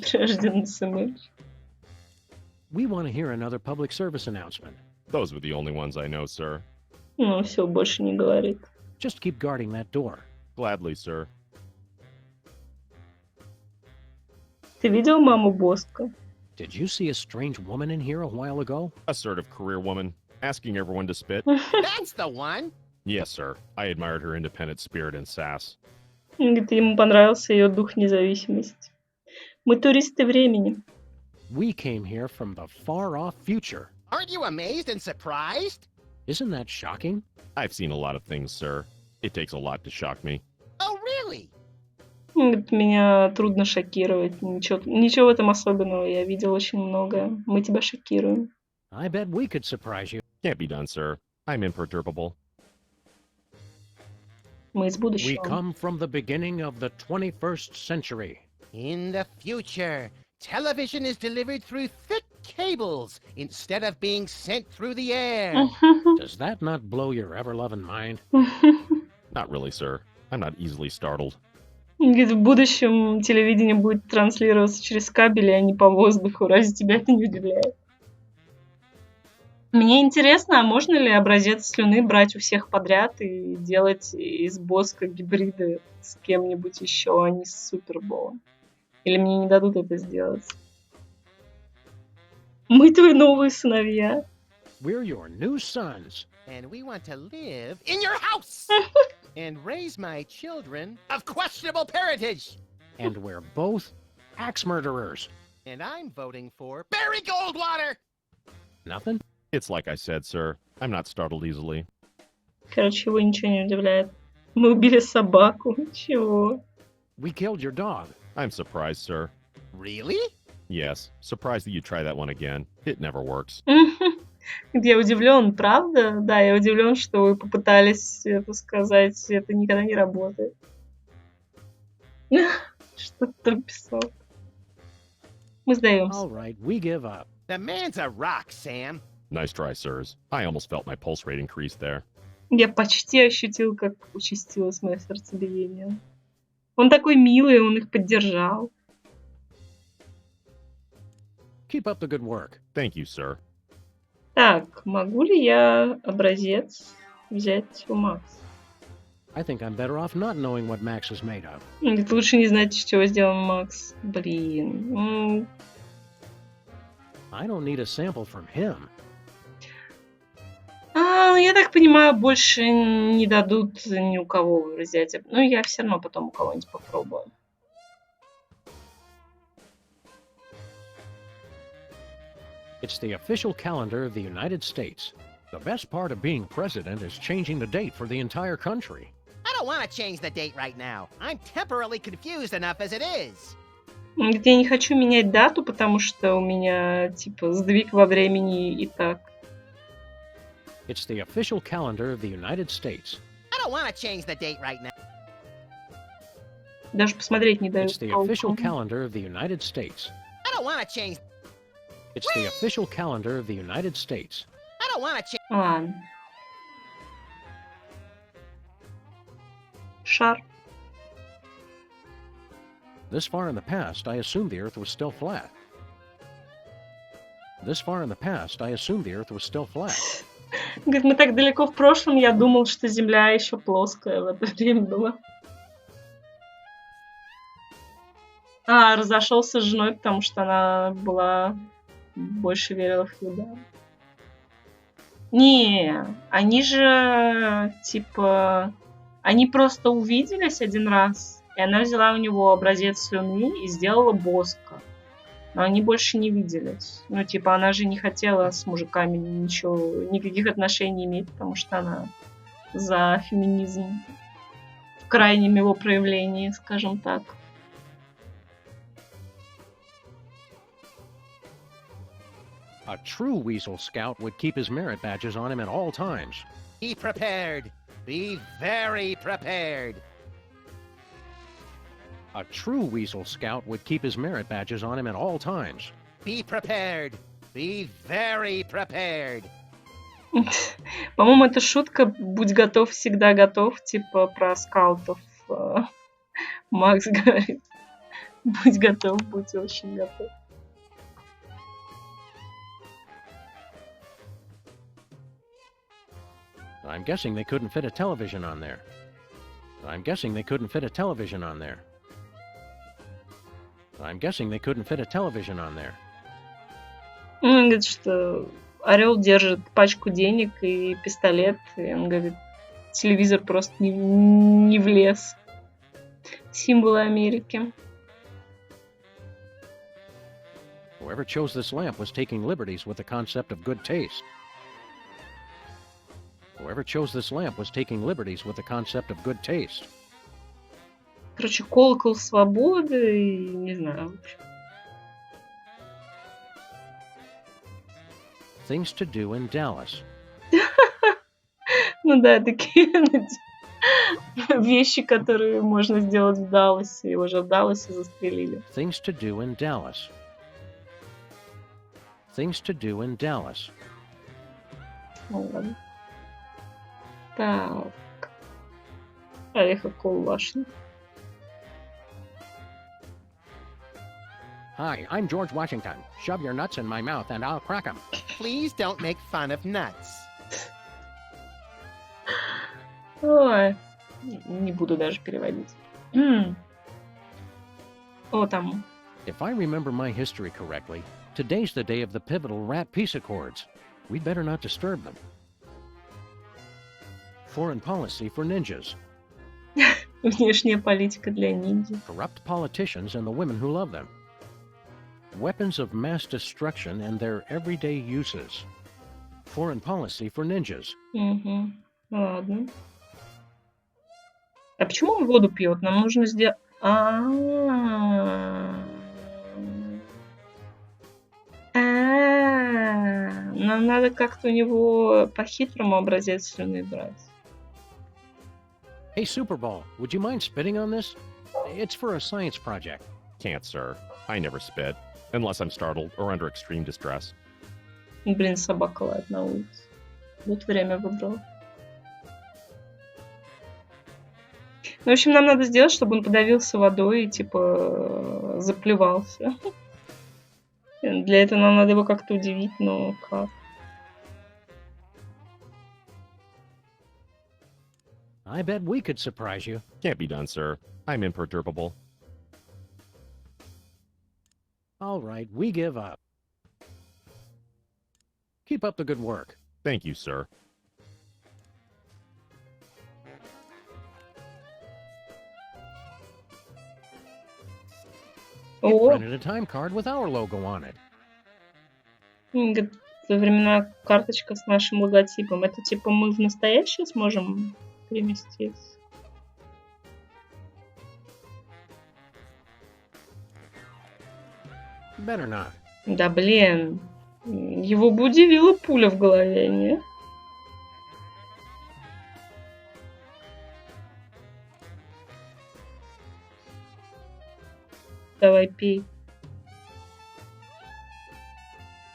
Прирожденный СМР. We want to hear another public service announcement. Those were the only ones I know, sir. Ну, все, больше не говорит. Just keep guarding that door. Gladly, sir. Ты видел маму Боско? Did you see a strange woman in here a while ago? Assertive career woman, asking everyone to spit. That's the one. Yes, sir. I admired her independent spirit and sass. Говорит, ему понравился ее дух независимости. Мы туристы времени. We came here from the far-off future. Aren't you amazed and surprised? Isn't that shocking? I've seen a lot of things, sir. It takes a lot to shock me. Oh, really? Говорит, меня трудно шокировать. Ничего в этом особенного. Я видел очень многое. Мы тебя шокируем. I bet we could surprise you. Can't be done, sir. I'm imperturbable. Мы из We будущего. come from the beginning of the 21st century. In the future, television is delivered through thick cables instead of being sent through the air. Does that not blow your ever-loving mind? Not really, sir. I'm not easily startled. Говорит, в будущем телевидение будет транслироваться через кабели, а не по воздуху. Разве тебя это не удивляет? Мне интересно, а можно ли образец слюны брать у всех подряд и делать из Боско гибриды с кем-нибудь еще, а не с Суперболом? Или мне не дадут это сделать? Мы твои новые сыновья. We're your new sons. And we want to live in your house and raise my children of questionable parentage. And we're both axe murderers. And I'm voting for Barry Goldwater. Nothing? It's like I said, sir. I'm not startled easily. Короче, его ничего не удивляет. Мы убили собаку. Чего? We killed your dog. I'm surprised, sir. Really? Yes, surprised that you try that one again. It never works. Я удивлен, правда? Да, я удивлен, что вы попытались это сказать. Это никогда не работает. Что ты писал? Мы сдаемся. All right, we give up. The man's a rock, Sam. Nice try, sirs. I almost felt my pulse rate increase there. Я почти ощутил, как участилось мое сердцебиение. Он такой милый, он их поддержал. Keep up the good work. Thank you, sir. Так, могу ли я образец взять у Макса? I think I'm better off not knowing what Max is made of. Говорит, лучше не знать, из чего сделан Макс. Блин. I don't need a sample from him. Я так понимаю, больше не дадут ни у кого взять. Но я все равно потом у кого-нибудь попробую. It's the official calendar of the United States. The best part of being president is changing the date for the entire country. I don't want to change the date right now. I'm temporarily confused enough as it is. Он говорит, я не хочу менять дату, потому что у меня, типа, сдвиг во времени и так. It's the official calendar of the United States. I don't want to change the date right now. Даже посмотреть не дают. It's the official calendar of the United States. I don't want to change. It's the official calendar of the United States. I don't want to change. Ладно. Шар. This far in the past, I assumed the Earth was still flat. This far in the past, I assumed the Earth was still flat. Говорит, мы так далеко в прошлом, я думал, что Земля еще плоская в это время была. Разошелся с женой, потому что она была... больше верила в Хьюда. Не, они же, типа... Они просто увиделись один раз, и она взяла у него образец слюны и сделала Боско. но они больше не виделись. Ну, типа, она же не хотела с мужиками ничего, никаких отношений иметь, потому что она за феминизм в крайнем его проявлении, скажем так. A true Weasel Scout would keep his merit badges on him at all times. Be prepared. Be very prepared. A true Weasel Scout would keep his merit badges on him at all times. Be prepared. Be very prepared. По-моему, это шутка «Будь готов, всегда готов», типа про скаутов. Макс говорит, будь готов, будь очень готов. I'm guessing they couldn't fit a television on there. I'm guessing they couldn't fit a television on there. I'm guessing they couldn't fit a television on there. Он говорит, что орел держит пачку денег и пистолет, и он говорит, телевизор просто не влез. Символы Америки. Whoever chose this lamp was taking liberties with the concept of good taste. Whoever chose this lamp was taking liberties with the concept of good taste. Короче, колокол свободы и не знаю, в общем. Things to do in Dallas. Ну да, такие вещи, которые можно сделать в Далласе. Его же в Далласе застрелили. Things to do in Dallas. Things to do in Dallas. Ну ладно. Так. Орехоколбашня. Hi, I'm George Washington. Shove your nuts in my mouth and I'll crack 'em. Please don't make fun of nuts. Ой, не буду даже переводить. О, там. If I remember my history correctly, today's the day of the pivotal Rat Peace Accords. We'd better not disturb them. Foreign policy for ninjas. Внешняя политика для ниндзя. Corrupt politicians and the women who love them. Weapons of mass destruction and their everyday uses. Foreign policy for ninjas. Угу. Ладно. А почему он воду пьет? Нам нужно сделать... Нам надо как-то у него по-хитрому образец слюны брать. Hey, Super Bowl, would you mind spitting on this? It's for a science project. Can't, sir. I never spit, unless I'm startled or under extreme distress. Блин, собака лает на улице. Вот время выбрала. Ну, в общем, нам надо сделать, чтобы он подавился водой и, типа, заплевался. Для этого нам надо его как-то удивить, но как? I bet we could surprise you. Can't be done, sir. I'm imperturbable. All right, we give up. Keep up the good work. Thank you, sir. You О, printed a time card with our logo on it. говорит, временная карточка с нашим логотипом. Это типа мы в настоящее сможем переместиться? Better not. Да блин, его бы удивила пуля в голове, не? Давай пей.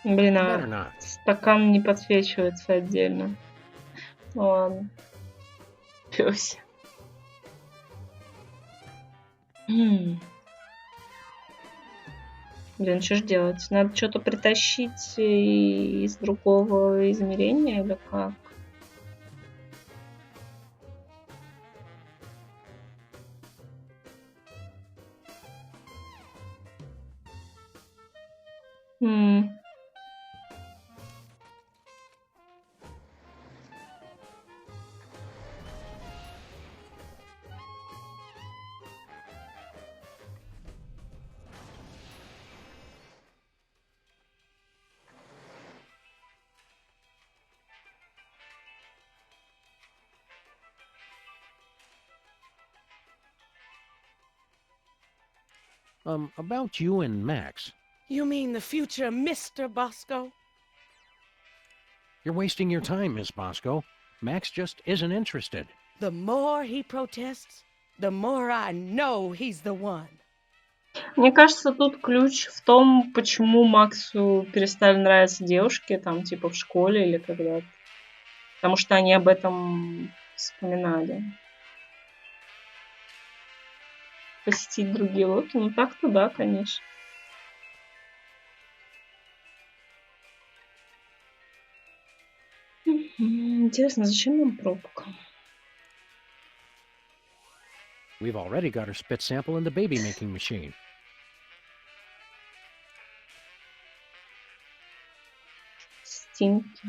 Блин, Better а not. стакан не подсвечивается отдельно. Ну ладно. Пёсь. Блин, что ж делать? Надо что-то притащить из другого измерения или как? М. About you and Max. You mean the future Mr. Bosco? You're wasting your time, Miss Bosco. Max just isn't interested. The more he protests, the more I know he's the one. Мне кажется, тут ключ в том, почему Максу перестали нравиться девушки, там, типа, в школе или когда-то. Потому что они об этом вспоминали. Посетить другие локи? Ну, так-то да, конечно. Интересно, зачем нам пробка? We've already got her spit sample in the baby-making machine. Стинки.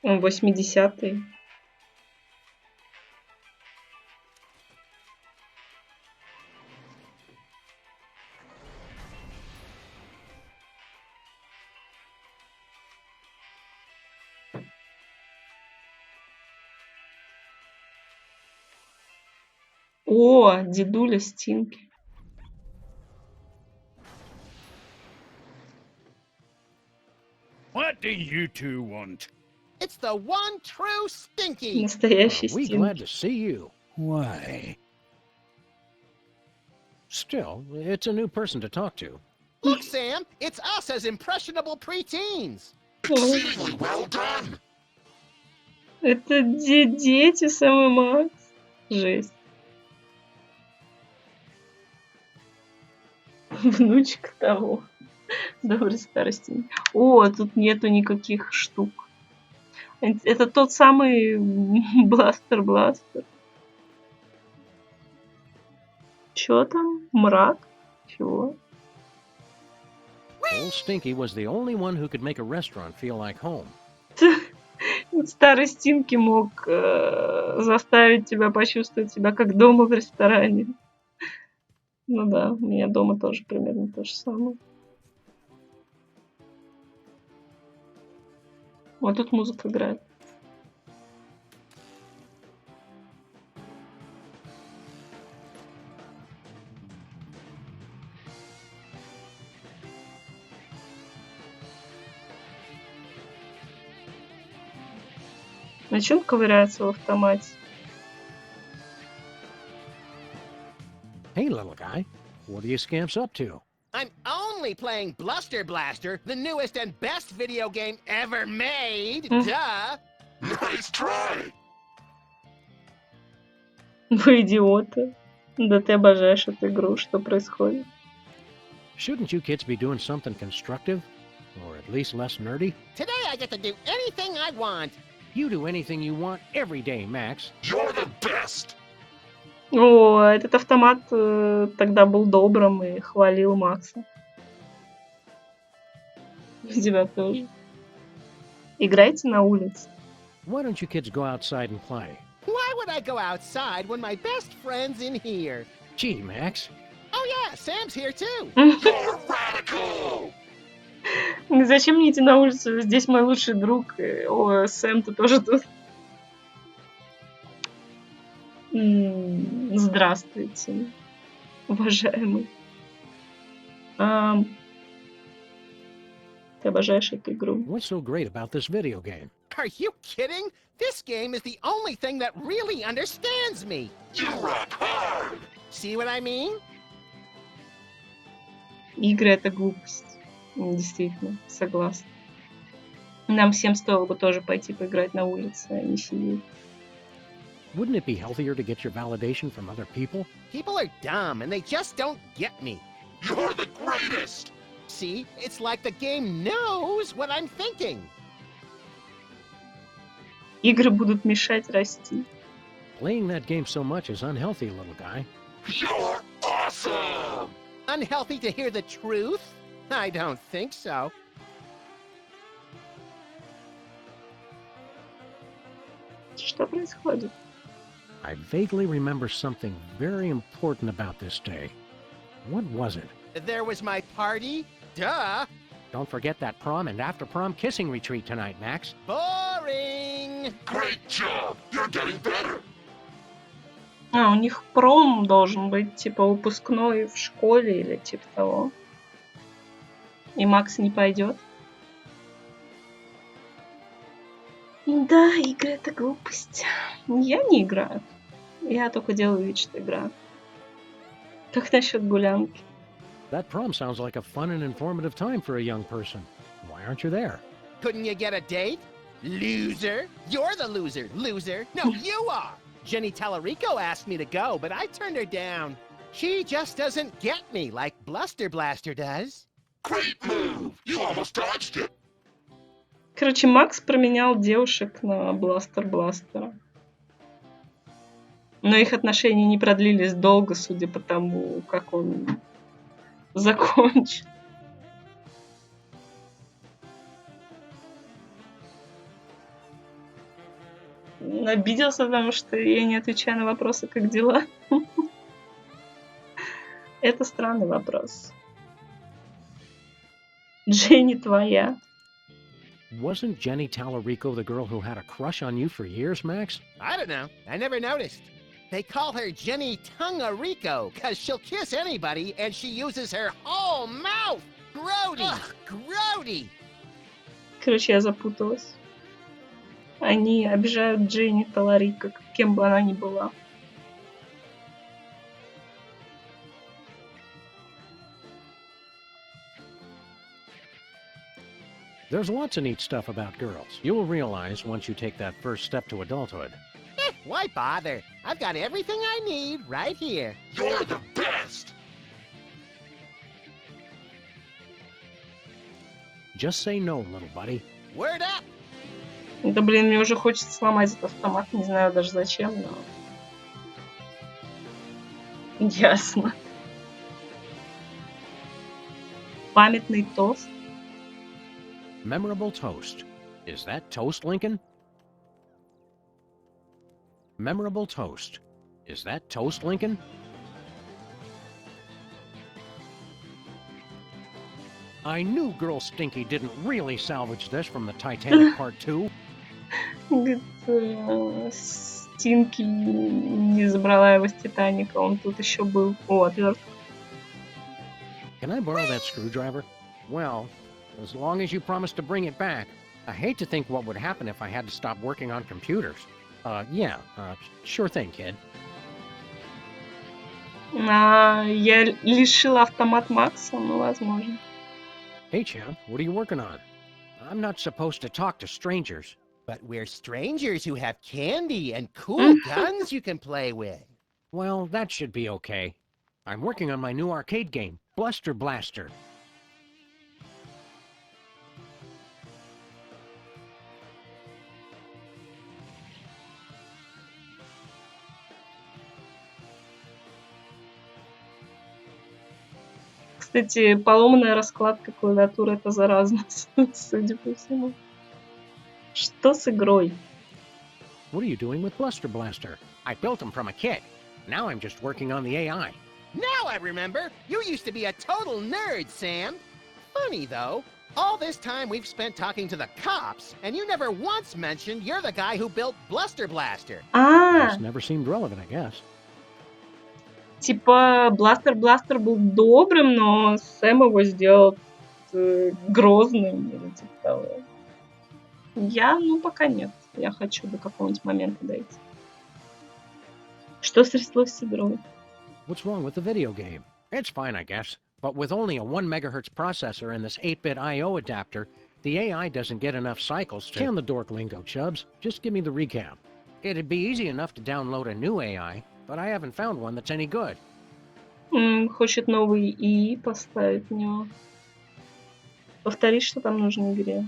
80-е. О, дедуля Стинки. What do you two want? It's the one true Stinky. Настоящий We glad Стинки. to see you. Why? Still, it's a new person to talk to. Look, Sam, it's us as impressionable preteens. Well done. Это дети самый Макс. Жесть. Внучка того. Добрый старости. О, тут нету никаких штук. Это тот самый бластер. Чё там? Мрак? Чего? Old Stinky was the only one who could make a restaurant feel like home. Старый Стинки мог заставить тебя почувствовать себя как дома в ресторане. Ну да, у меня дома тоже примерно то же самое. Вот тут музыка играет. На чем ковыряется в автомате? Hey, little guy, what are you scamps up to? I'm only playing Bluster Blaster, the newest and best video game ever made. Duh. Nice try. Вы идиоты. Да ты обожаешь эту игру. Что происходит? Shouldn't you kids be doing something constructive? Or at least less nerdy? Today I get to do anything I want. You do anything you want every day, Max. You're the best. О, этот автомат тогда был добрым и хвалил Макса. Тебя тоже. Играйте на улице. Why don't you kids go outside and play? Why would I go outside when my best friend's in here? Gee, Max. Oh yeah, Sam's here too. You're radical. Зачем мне идти на улицу? Здесь мой лучший друг. О, Сэм, ты тоже тут. Здравствуйте, уважаемый. Ты обожаешь эту игру? What's so great about this video game? Are you kidding? This game is the only thing that really understands me. You rock hard. See what I mean? Игры — это глупость. Действительно, согласна. Нам всем стоило бы тоже пойти поиграть на улице, а не сидеть. Wouldn't it be healthier to get your validation from other people? People are dumb and they just don't get me. You're the greatest. See, it's like the game knows what I'm thinking. Игры будут мешать расти. Playing that game so much is unhealthy, little guy. You're awesome. Unhealthy to hear the truth? I don't think so. Что происходит? I vaguely remember something very important about this day. What was it? There was my party? Duh! Don't forget that prom and after-prom kissing retreat tonight, Max. Boring! Great job. You're getting better. А, у них пром должен быть, типа, выпускной в школе или типа того. И Макс не пойдет. Да, игры — это глупость. Я не играю. Я только делаю вид, что играю. Как насчет гулянки? That prom sounds like a fun and informative time for a young person. Why aren't you there? Couldn't you get a date? Loser. You're the loser. Loser. No, you are. Jenny Tallarico asked me to go, but I turned her down. She just doesn't get me like Bluster Blaster does. Great move! You almost dodged it! Короче, Макс променял девушек на Бластера. Но их отношения не продлились долго, судя по тому, как он закончил. Обиделся, потому что я не отвечаю на вопросы, как дела. Это странный вопрос. Дженни твоя. Wasn't Jenny Tallarico the girl who had a crush on you for years, Max? I don't know. I never noticed. They call her Jenny Tungarico because she'll kiss anybody and she uses her whole mouth. Grody. Ugh, grody. Короче, я запуталась. Они обижают Дженни Таларико, кем бы она ни была. There's lots of neat stuff about girls. You will realize once you take that first step to adulthood. Why bother? I've got everything I need right here. You're the best! Just say no, little buddy. Word up! Да блин, мне уже хочется сломать этот автомат, не знаю даже зачем, но... Ясно. Памятный тост. Memorable toast. Is that toast, Lincoln? Memorable toast. Is that toast, Lincoln? I knew Girl Stinky didn't really salvage this from the Titanic Part 2. Говорит, Стинки не забрала его с Титаника, он тут еще был. О, отвертка. Can I borrow that screwdriver? Well, as long as you promise to bring it back. I hate to think what would happen if I had to stop working on computers. Sure thing, kid. Я лишила автомат Макса, ну, возможно. Hey, champ, what are you working on? I'm not supposed to talk to strangers. But we're strangers who have candy and cool guns you can play with. Well, that should be okay. I'm working on my new arcade game, Bluster Blaster. Кстати, поломанная раскладка клавиатуры — это заразно, судя по всему. Что с игрой? What are you doing with Bluster Blaster? I built him from a kit. Now I'm just working on the AI. Now I remember! You used to be a total nerd, Sam. Funny, though. All this time we've spent talking to the cops, and you never once mentioned you're the guy who built Bluster Blaster. This never seemed relevant, I guess. Типа, Бластер был добрым, но Сэм его сделал грозным или типа того. Я, пока нет. Я хочу до какого-нибудь момента дойти. Что стряслось с игрой? What's wrong with the video game? It's fine, I guess. But with only a 1 MHz processor and this 8-bit I/O adapter, the AI doesn't get enough cycles to... Can the dork lingo, Chubbs. Just give me the recap. It'd be easy enough to download a new AI, but I haven't found one that's any good. Хочет новый ИИ поставить в него. Повтори, что там нужно в игре.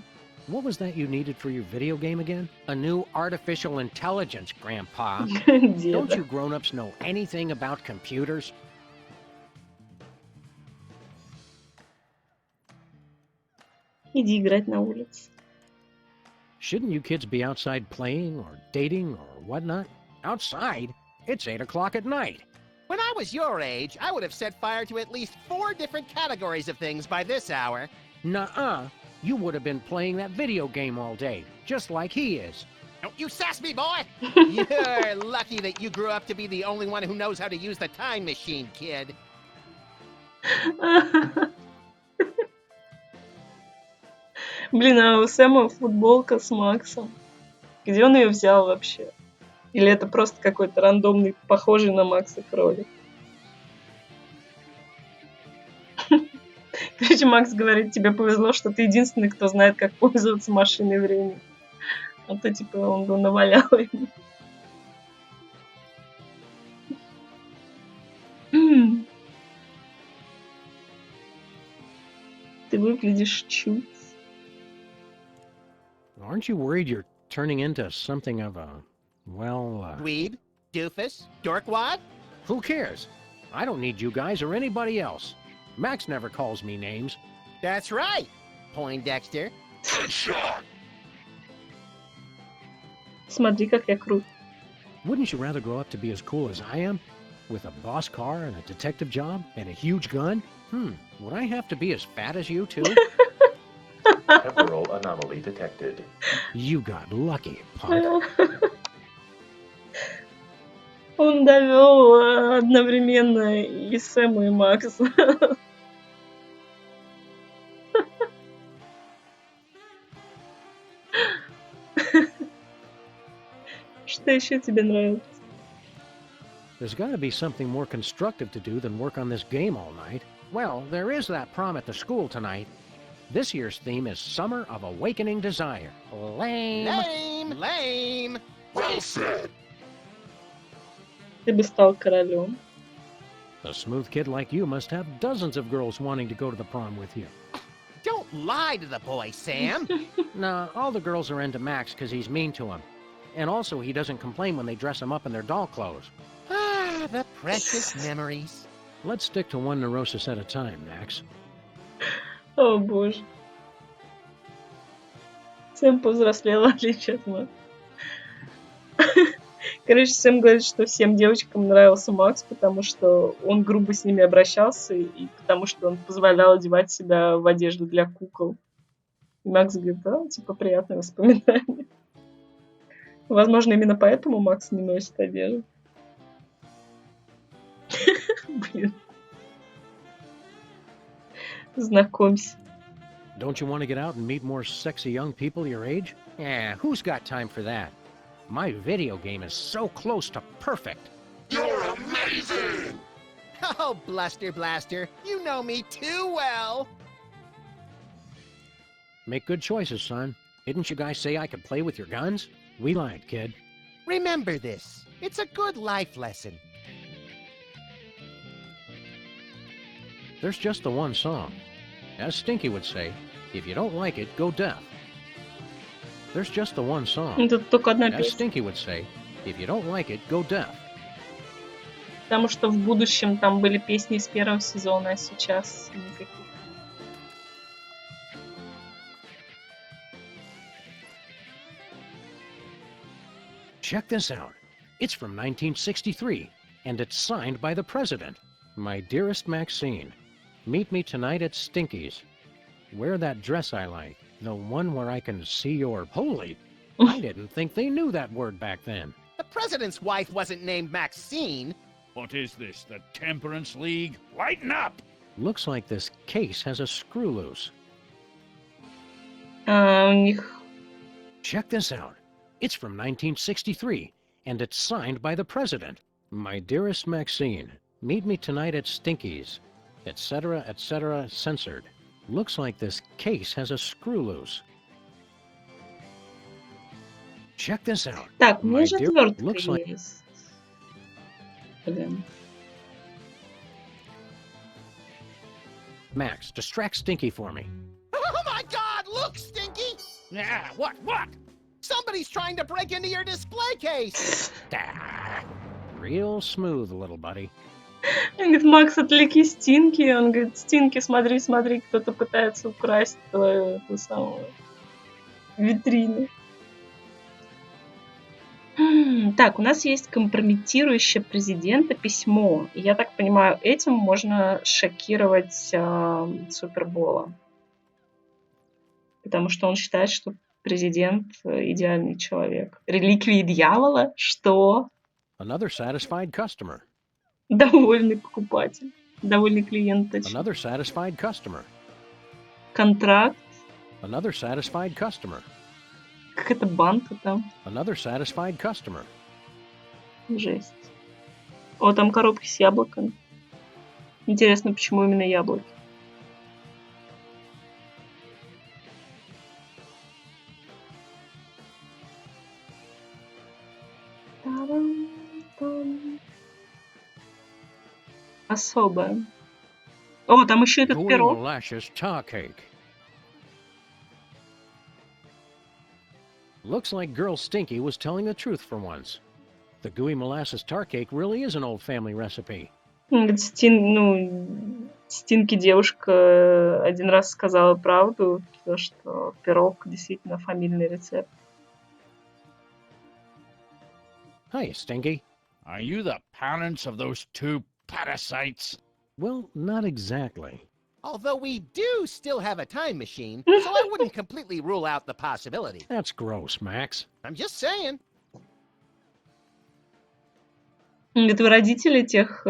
What was that you needed for your video game again? A new artificial intelligence, Grandpa. Don't you grown-ups know anything about computers? Иди играть на улице. Shouldn't you kids be outside playing or dating or whatnot? Outside? It's 8 o'clock at night. When I was your age, I would have set fire to at least 4 different categories of things by this hour. Nuh-uh. You would have been playing that video game all day, just like he is. Don't you sass me, boy! You're lucky that you grew up to be the only one who knows how to use the time machine, kid. Блин, а у Сэма футболка с Максом. Где он ее взял вообще? Или это просто какой-то рандомный, похожий на Макса кролик? Короче, Макс говорит, тебе повезло, что ты единственный, кто знает, как пользоваться машиной времени. А то, типа, он бы навалял ему. Ты выглядишь чуть. Aren't you worried you're turning into something of a, Dweeb? Doofus? Dorkwad? who cares? I don't need you guys or anybody else. Max never calls me names. That's right, Poindexter. Headshot. Смотри, как я крут. Wouldn't you rather grow up to be as cool as I am? With a boss car and a detective job and a huge gun? Would I have to be as fat as you too? Temporal anomaly detected. You got lucky, punk. Он довел одновременно и Сэма, и Макса. Что еще тебе нравится? There's got to be something more constructive to do than work on this game all night. Well, there is that prom at the school tonight. This year's theme is Summer of Awakening Desire. Lame. Lame! Lame! Well said. Ты бы стал королем. A smooth kid like you must have dozens of girls wanting to go to the prom with you. Don't lie to the boy, Sam. Nah, all the girls are into Max because he's mean to them. And also, he doesn't complain when they dress him up in their doll clothes. Ah, the precious memories. Let's stick to one neurosis at a time, Max. О, боже. Сэм повзрослел, в отличие от Макса. Короче, Сэм говорит, что всем девочкам нравился Макс, потому что он грубо с ними обращался, и потому что он позволял одевать себя в одежду для кукол. И Макс говорит, да, типа, приятные воспоминания. Возможно, именно поэтому Макс не носит одежду. Блин. Знакомься. Don't you want to get out and meet more sexy young people your age? Yeah, who's got time for that? My video game is so close to perfect. You're amazing. Oh, Bluster Blaster, you know me too well. Make good choices, son. Didn't you guys say I could play with your guns? We lied, kid. Remember this. It's a good life lesson. There's just the one song. As Stinky would say, if you don't like it, go deaf. There's just the one song. Тут только одна As песня. Stinky would say, if you don't like it, go deaf. Потому что в будущем там были песни из первого сезона, а сейчас никаких. Check this out. It's from 1963, and it's signed by the president. My dearest Maxine, meet me tonight at Stinky's. Wear that dress I like, the one where I can see your... Holy! I didn't think they knew that word back then. The president's wife wasn't named Maxine. What is this, the Temperance League? Lighten up! Looks like this case has a screw loose. У них... Check this out. It's from 1963, and it's signed by the president. My dearest Maxine, meet me tonight at Stinky's, etc., censored. Looks like this case has a screw loose. Check this out. Так, у My них же dear- отвертка looks like- есть. Блин. Max, distract Stinky for me. Oh my God! Look, Stinky! Yeah, what? Somebody's trying to break into your display case. Ah, real smooth, little buddy. Он говорит, Макс, отвлеки Стинки. Он говорит, Стинки, смотри, смотри, кто-то пытается украсть твою эту самую витрину. Так, у нас есть компрометирующее президента письмо. И я так понимаю, этим можно шокировать Супербола. Потому что он считает, что президент идеальный человек. Реликвии дьявола? Что? Another satisfied customer. Довольный покупатель. Довольный клиент, точнее. Another satisfied customer. Контракт. Another satisfied customer. Как это банка там? Another satisfied customer. Жесть. О, там коробки с яблоками. Интересно, почему именно яблоки? Тарам-там. Особое. О, там еще этот Gooey пирог. molasses tar cake. Looks like Girl Stinky was telling the truth for once. The gooey molasses tar cake really is an old family recipe. Говорит, Стинки девушка один раз сказала правду, то, что пирог действительно фамильный рецепт. Hi, Stinky. Are you the parents of those two parasites? Well, not exactly. Although we do still have a time machine, so I wouldn't completely rule out the possibility. That's gross, Max. I'm just saying. Говорит, вы родители тех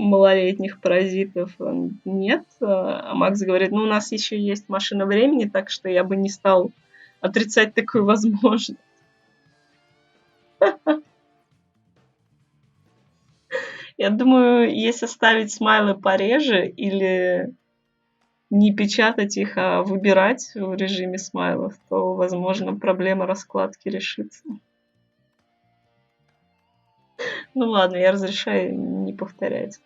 малолетних паразитов? Нет. А Макс говорит, ну, у нас еще есть машина времени, так что я бы не стал отрицать такую возможность. Я думаю, если оставить смайлы пореже или не печатать их, а выбирать в режиме смайлов, то, возможно, проблема раскладки решится. Ну ладно, я разрешаю не повторять.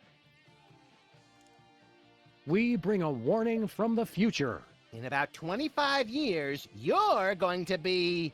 We bring a warning from the future. In about 25 years, you're going to be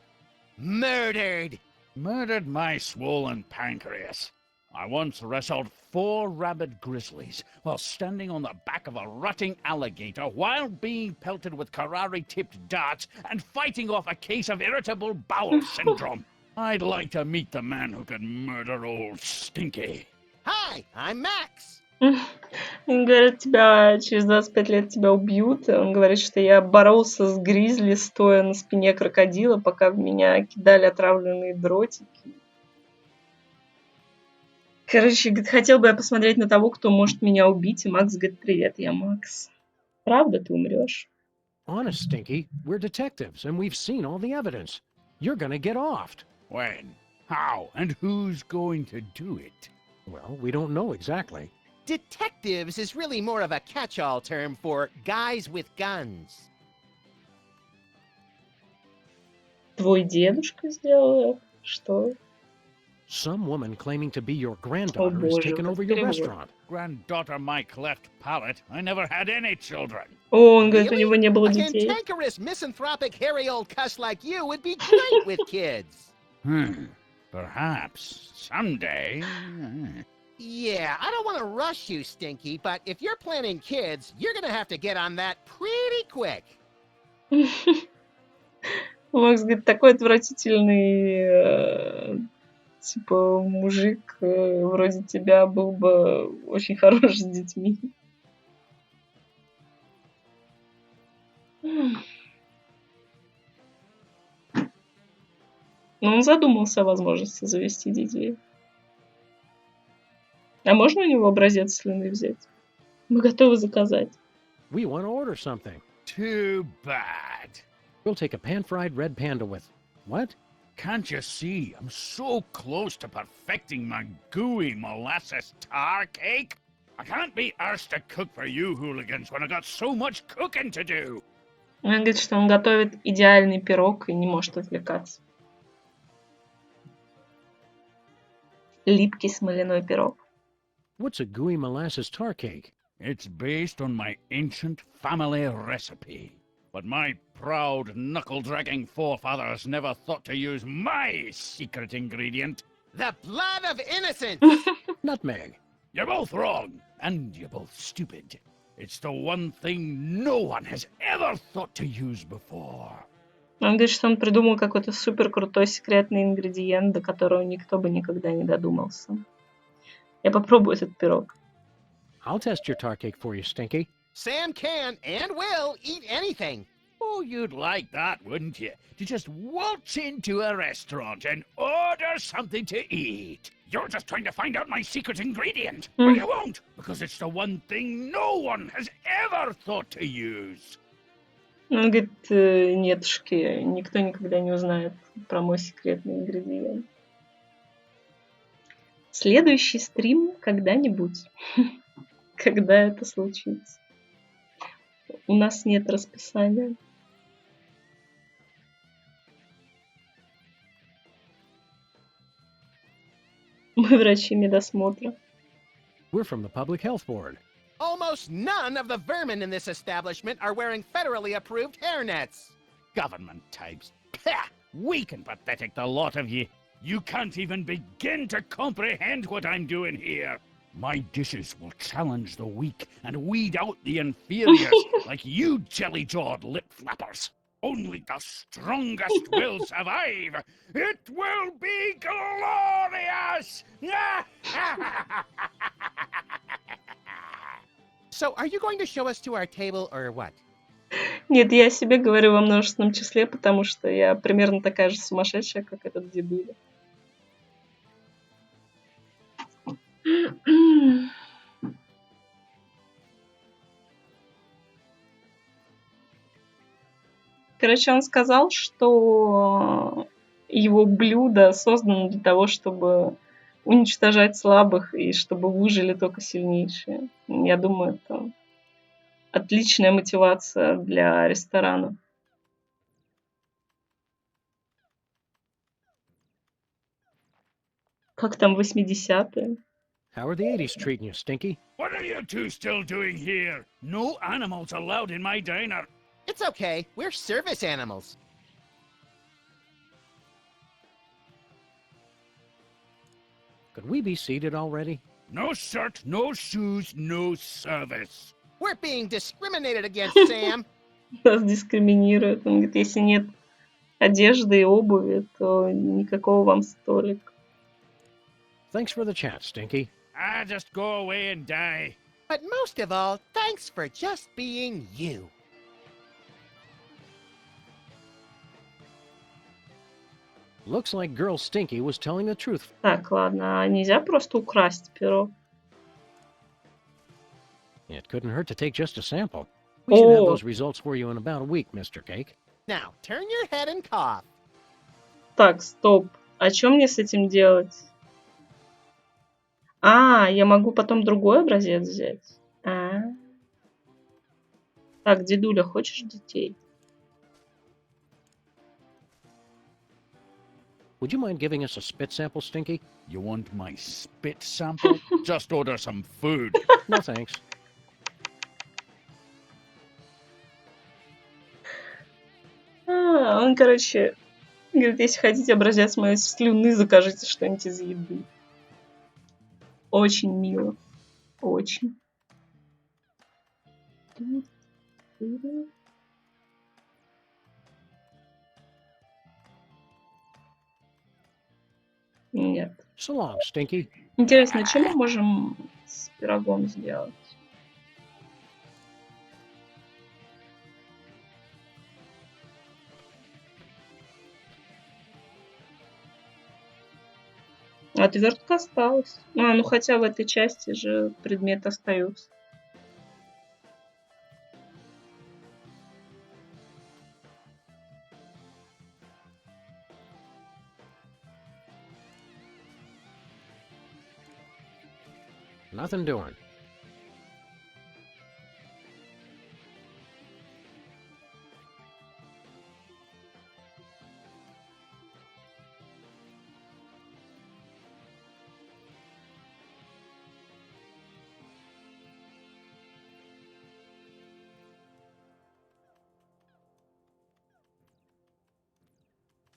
murdered. Murdered my swollen pancreas. I once wrestled 4 rabid grizzlies while standing on the back of a rutting alligator while being pelted with Karari-tipped darts and fighting off a case of irritable bowel syndrome. I'd like to meet the man who could murder old Stinky. Hi, I'm Max. Он говорит, тебя через 25 лет тебя убьют. Он говорит, что я боролся с гризли, стоя на спине крокодила, пока в меня кидали отравленные дротики. Короче, говорит, хотел бы я посмотреть на того, кто может меня убить. И Макс говорит, привет, я Макс. Правда ты умрешь? Honest, Stinky, we're detectives, and we've seen all the evidence. You're gonna get offed. When? How? And who's going to do it? Well, we don't know exactly. Detectives is really more of a catch-all term for guys with guns. Твой дедушка сделал это? Что? Some woman claiming to be your granddaughter has боже, taken вот over your перевод. restaurant. Granddaughter my cleft palate. I never had any children. О, он говорит, у Really? него не было A детей. cantankerous, misanthropic, hairy old cuss like you would be great with kids. Perhaps someday. Yeah, I don't want to rush you, Stinky, but if you're planning kids, you're gonna have to get on that pretty quick. Макс говорит, такой отвратительный, типа, мужик вроде тебя был бы очень хорош с детьми. Но он задумался о возможности завести детей. А можно у него образец слюны взять? Мы готовы заказать. We want to order something. Too bad. We'll take a pan-fried red panda with... What? Can't you see? I'm so close to perfecting my gooey molasses tar cake. I can't be arsed to cook for you hooligans when I got so much cooking to do. Он говорит, что он готовит идеальный пирог и не может отвлекаться. Липкий смоляной пирог. What's a gooey molasses tar cake? It's based on my ancient family recipe. But my proud, knuckle-dragging forefathers never thought to use my secret ingredient. The blood of innocence! Nutmeg. You're both wrong, and you're both stupid. It's the one thing no one has ever thought to use before. Он говорит, что он придумал какой-то супер крутой секретный ингредиент, до которого никто бы никогда не додумался. Я попробую этот пирог. I'll test your tar cake for you, Stinky. Sam can and will eat anything. Oh, you'd like that, wouldn't you? To just waltz into a restaurant and order something to eat. You're just trying to find out my secret ingredient. Well, you won't, because it's the one thing no one has ever thought to use. Он говорит, нетушки, никто никогда не узнает про мой секретный ингредиент. Следующий стрим когда-нибудь. Когда это случится? У нас нет расписания. Мы врачи медосмотра. We're from the Public Health Board. Almost none of the vermin in this establishment are wearing federally approved hairnets. Government types. Pah! Weak and pathetic, the lot of ye. You can't even begin to comprehend what I'm doing here. My dishes will challenge the weak and weed out the inferiors like you jelly-jawed lip flappers. Only the strongest will survive. It will be glorious! So, are you going to show us to our table or what? Нет, я о себе говорю во множественном числе, потому что я примерно такая же сумасшедшая, как этот дедуля. Короче, он сказал, что его блюдо создано для того, чтобы уничтожать слабых и чтобы выжили только сильнейшие. Я думаю, это отличная мотивация для ресторана. Как там 80-е? How are the 80s treating you, Stinky? What are you two still doing here? No animals allowed in my diner. It's okay. We're service animals. Could we be seated already? No shirt, no shoes, no service. We're being discriminated against, Sam. Нас дискриминируют. Он говорит, если нет одежды и обуви, то никакого вам столика. Thanks for the chat, Stinky. Just go away and die. But most of all, thanks for just being you. Looks like girl Stinky was telling the truth. Так, ладно, а нельзя просто украсть перо? It couldn't hurt to take just a sample. We should have Oh. those results for you in about a week, Mr. Cake. Now, turn your head and cough. Так, стоп. А что мне с этим делать? А, я могу потом другой образец взять. А. Так, дедуля, хочешь детей? Would you mind giving us a spit sample, Stinky? You want my spit sample? Just order some food. No thanks. Он, короче, говорит, если хотите образец моей слюны, закажите что-нибудь из еды. Очень мило. Очень. Нет. So long, Stinky. Интересно, что мы можем с пирогом сделать? Отвертка осталась. Ну хотя в этой части же предмет остается. Nothing doing.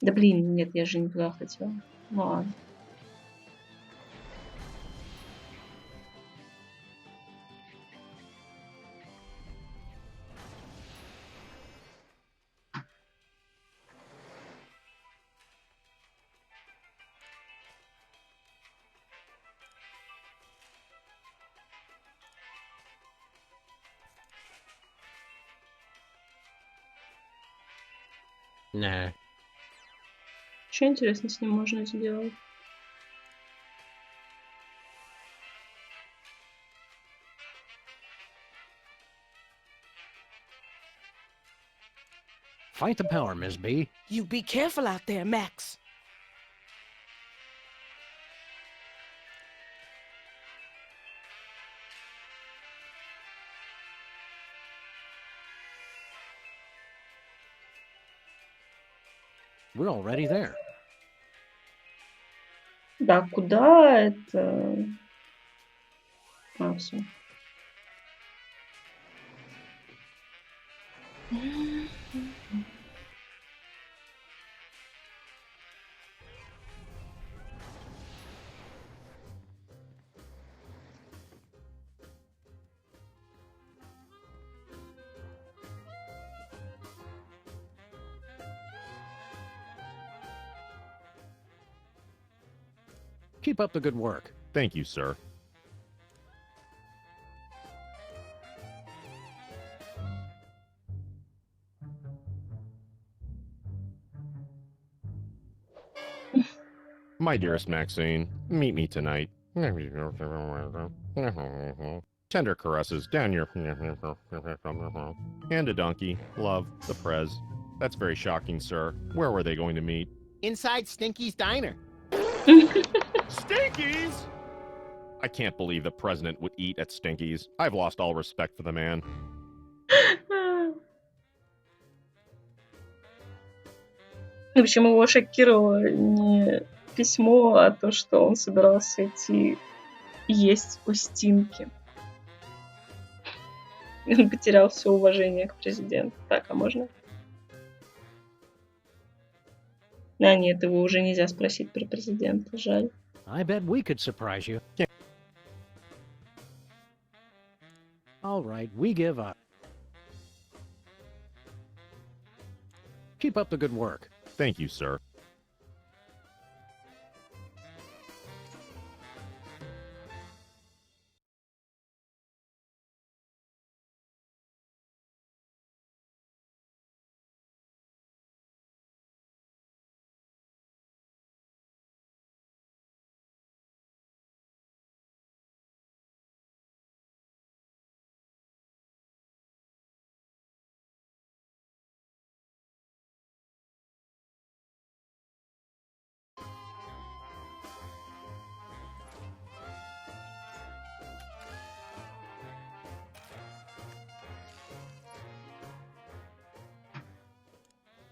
Да блин, нет, я же не туда хотела. Ну ладно. Nah. Что интересно с ним можно сделать? Fight the power, Ms. B. You be careful out there, Max. We're already there. Да, куда это? А, все. Keep up the good work. Thank you, sir. My dearest Maxine, meet me tonight. Tender caresses down your... And a donkey. Love, the prez. That's very shocking, sir. Where were they going to meet? Inside Stinky's Diner. Stinkies! I can't believe the president would eat at Stinkies. I've lost all respect for the man. В общем, его шокировало не письмо, а то, что он собирался идти есть у Стинки. Он потерял все уважение к президенту. Так, а можно? А нет, его уже нельзя спросить про президента, жаль. I bet we could surprise you. All right, we give up. Keep up the good work. Thank you, sir.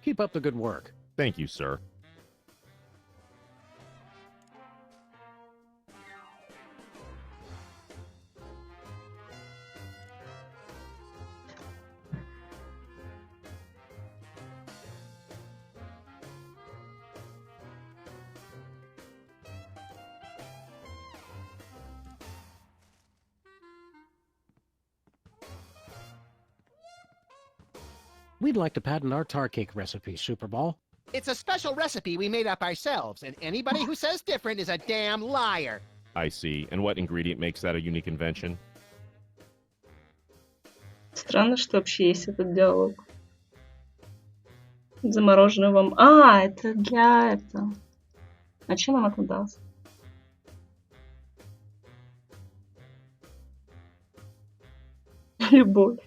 Keep up the good work. Thank you, sir. We'd like to patent our tar cake recipe, Superball. It's a special recipe we made up ourselves, and anybody who says different is a damn liar. I see. And what ingredient makes that a unique invention? Странно, что вообще есть этот диалог. Замороженный вам... А, это для этого. А чем нам это даст? Любовь.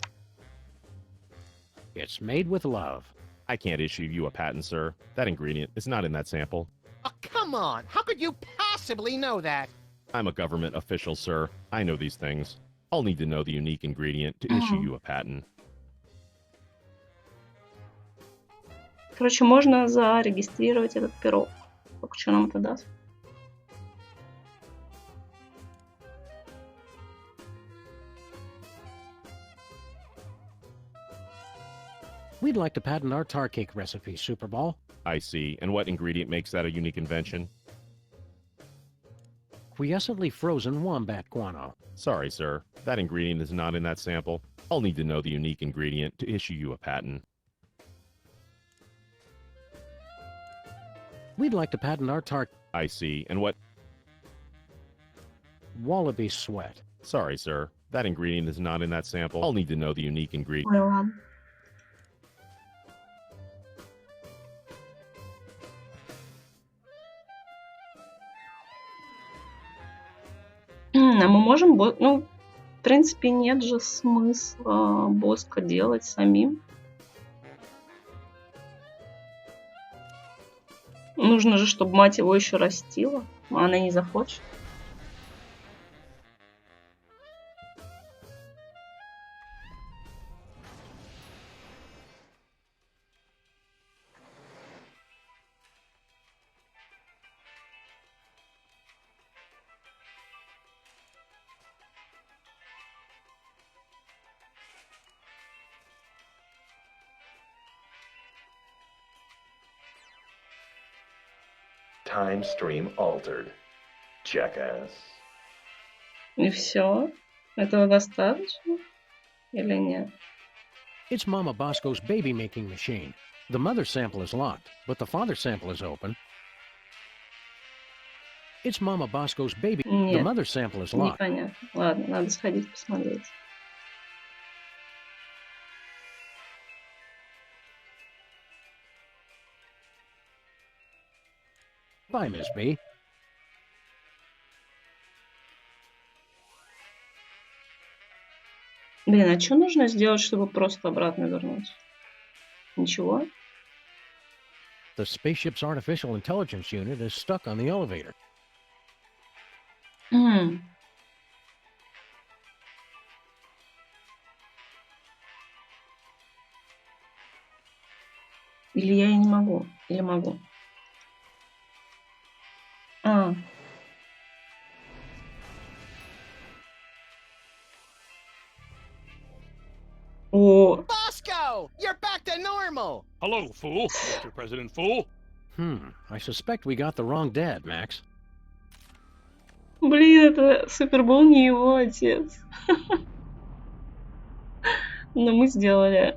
It's made with love. I can't issue you a patent, sir. That ingredient is not in that sample. Oh, come on. How could you possibly know that? I'm a government official, sir. I know these things. I'll need to know the unique ingredient to issue you a patent. Короче, можно зарегистрировать этот пирог. Только что нам это даст? We'd like to patent our tar cake recipe, Superball. I see. And what ingredient makes that a unique invention? Quiescently frozen wombat guano. Sorry, sir. That ingredient is not in that sample. I'll need to know the unique ingredient to issue you a patent. We'd like to patent our tar... I see. And what... Wallaby sweat. Sorry, sir. That ingredient is not in that sample. I'll need to know the unique ingredient. Ой, ладно. А мы можем... Ну, в принципе, нет же смысла Боска делать самим. Нужно же, чтобы мать его еще растила. А она не захочет. Time stream altered. Jackass. И все? Этого достаточно? Или нет? It's Mama Bosco's baby-making machine. The mother sample is locked, but the father sample is open. It's Mama Bosco's baby... The Нет, mother sample is locked. непонятно. Ладно, надо сходить посмотреть. Bye, Miss B. Блин, а что нужно сделать, чтобы просто обратно вернуть? Ничего? The spaceship's artificial intelligence unit is stuck on the elevator. М. Или я и не могу? Или могу? А. О, Bosco, you're back to normal. Hello, fool. Mr. President Fool. I suspect we got the wrong dad, Max. блин, это Супербол не его отец. Но мы сделали.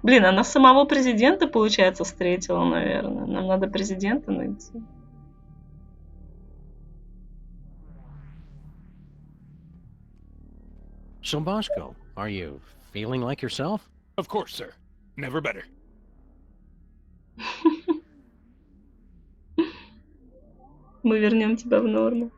Блин, она самого президента, получается, встретила, наверное. Нам надо президента найти. So, Bosco, are you feeling like yourself? Of course, sir. Never better. Мы вернем тебя в норму.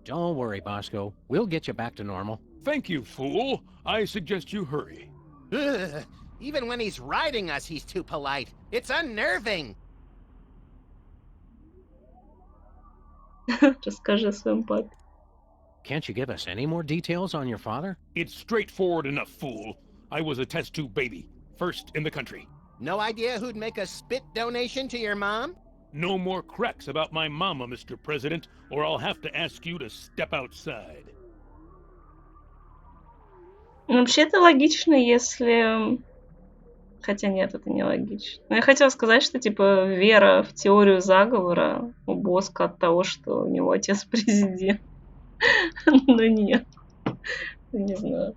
Don't worry, Bosco. We'll get you back to normal. Thank you, fool. I suggest you hurry. Ugh. Even when he's riding us, he's too polite. It's unnerving. Расскажи о своем папе. Can't you give us any more details on your father? It's straightforward enough, fool. I was a test tube baby, first in the country. No idea who'd make a spit donation to your mom? No more cracks about my mama, Mr. President, or I'll have to ask you to step outside. Вообще это логично, если... Хотя нет, это не логично. Но я хотела сказать, что типа вера в теорию заговора у Боска от того, что у него отец президент. Но нет. Не знаю.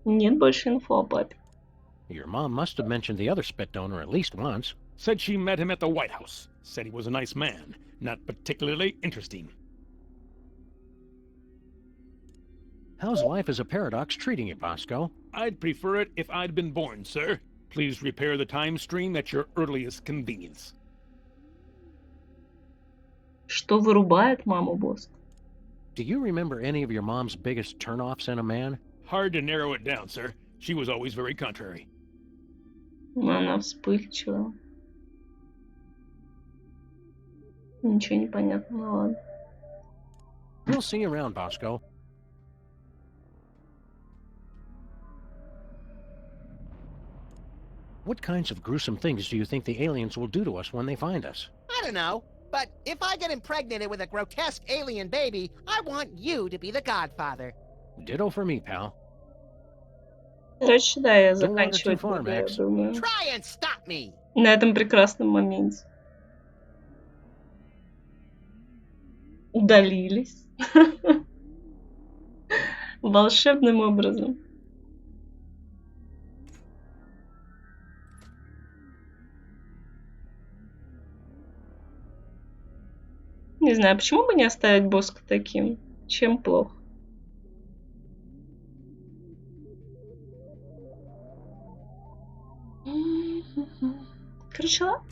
Нет больше инфо о папе. Your mom must have mentioned the other spit donor at least once. Said she met him at the White House. Said he was a nice man, not particularly interesting. How's life as a paradox treating you, Bosco? I'd prefer it if I'd been born, sir. Please repair the time stream at your earliest convenience. Что вырубает маму Боска? Do you remember any of your mom's biggest turnoffs in a man? Hard to narrow it down, sir. She was always very contrary. Она вспыльчива. Ничего не понятно, ну ладно. We'll see you around, Bosco. What kinds of gruesome things do you think the aliens will do to us when they find us? I don't know. But if I get impregnated with a grotesque alien baby, I want you to be the godfather. Ditto for me, pal. Короче, да, я Don't wander заканчивать too far, буду, я Max. думаю. Try and stop me. На этом прекрасном моменте. Удалились. Волшебным образом. Не знаю, почему бы не оставить Боска таким? Чем плохо? Короче, ладно.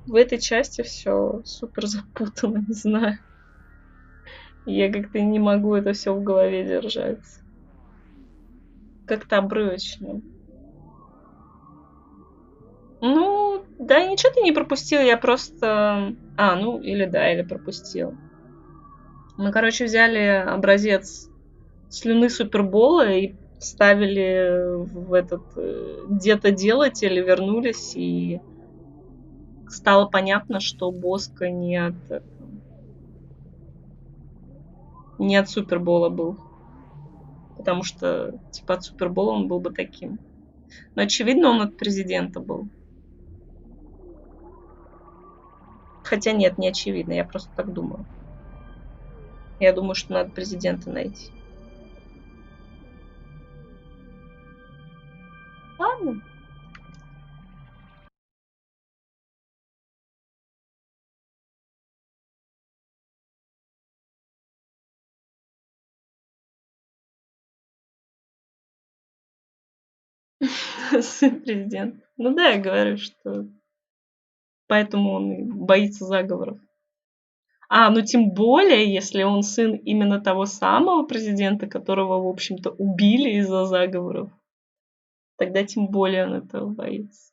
В этой части все супер запутано, не знаю. Я как-то не могу это все в голове держать. Как-то обрывочно. Ну, да, ничего ты не пропустил, я просто... ну, или да, или пропустил. Мы, короче, взяли образец слюны Супербола и вставили в этот детоделатель, вернулись, и стало понятно, что Боско не от Супербола был. Потому что, типа, от Супербола он был бы таким. Но, очевидно, он от президента был. Хотя нет, не очевидно, я просто так думаю. Я думаю, что надо президента найти. Ладно. Сын президента. Ну да, я говорю, что поэтому он и боится заговоров. Ну тем более, если он сын именно того самого президента, которого, в общем-то, убили из-за заговоров. Тогда тем более он этого боится.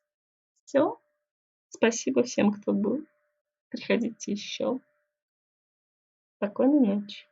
Все. Спасибо всем, кто был. Приходите еще. Спокойной ночи.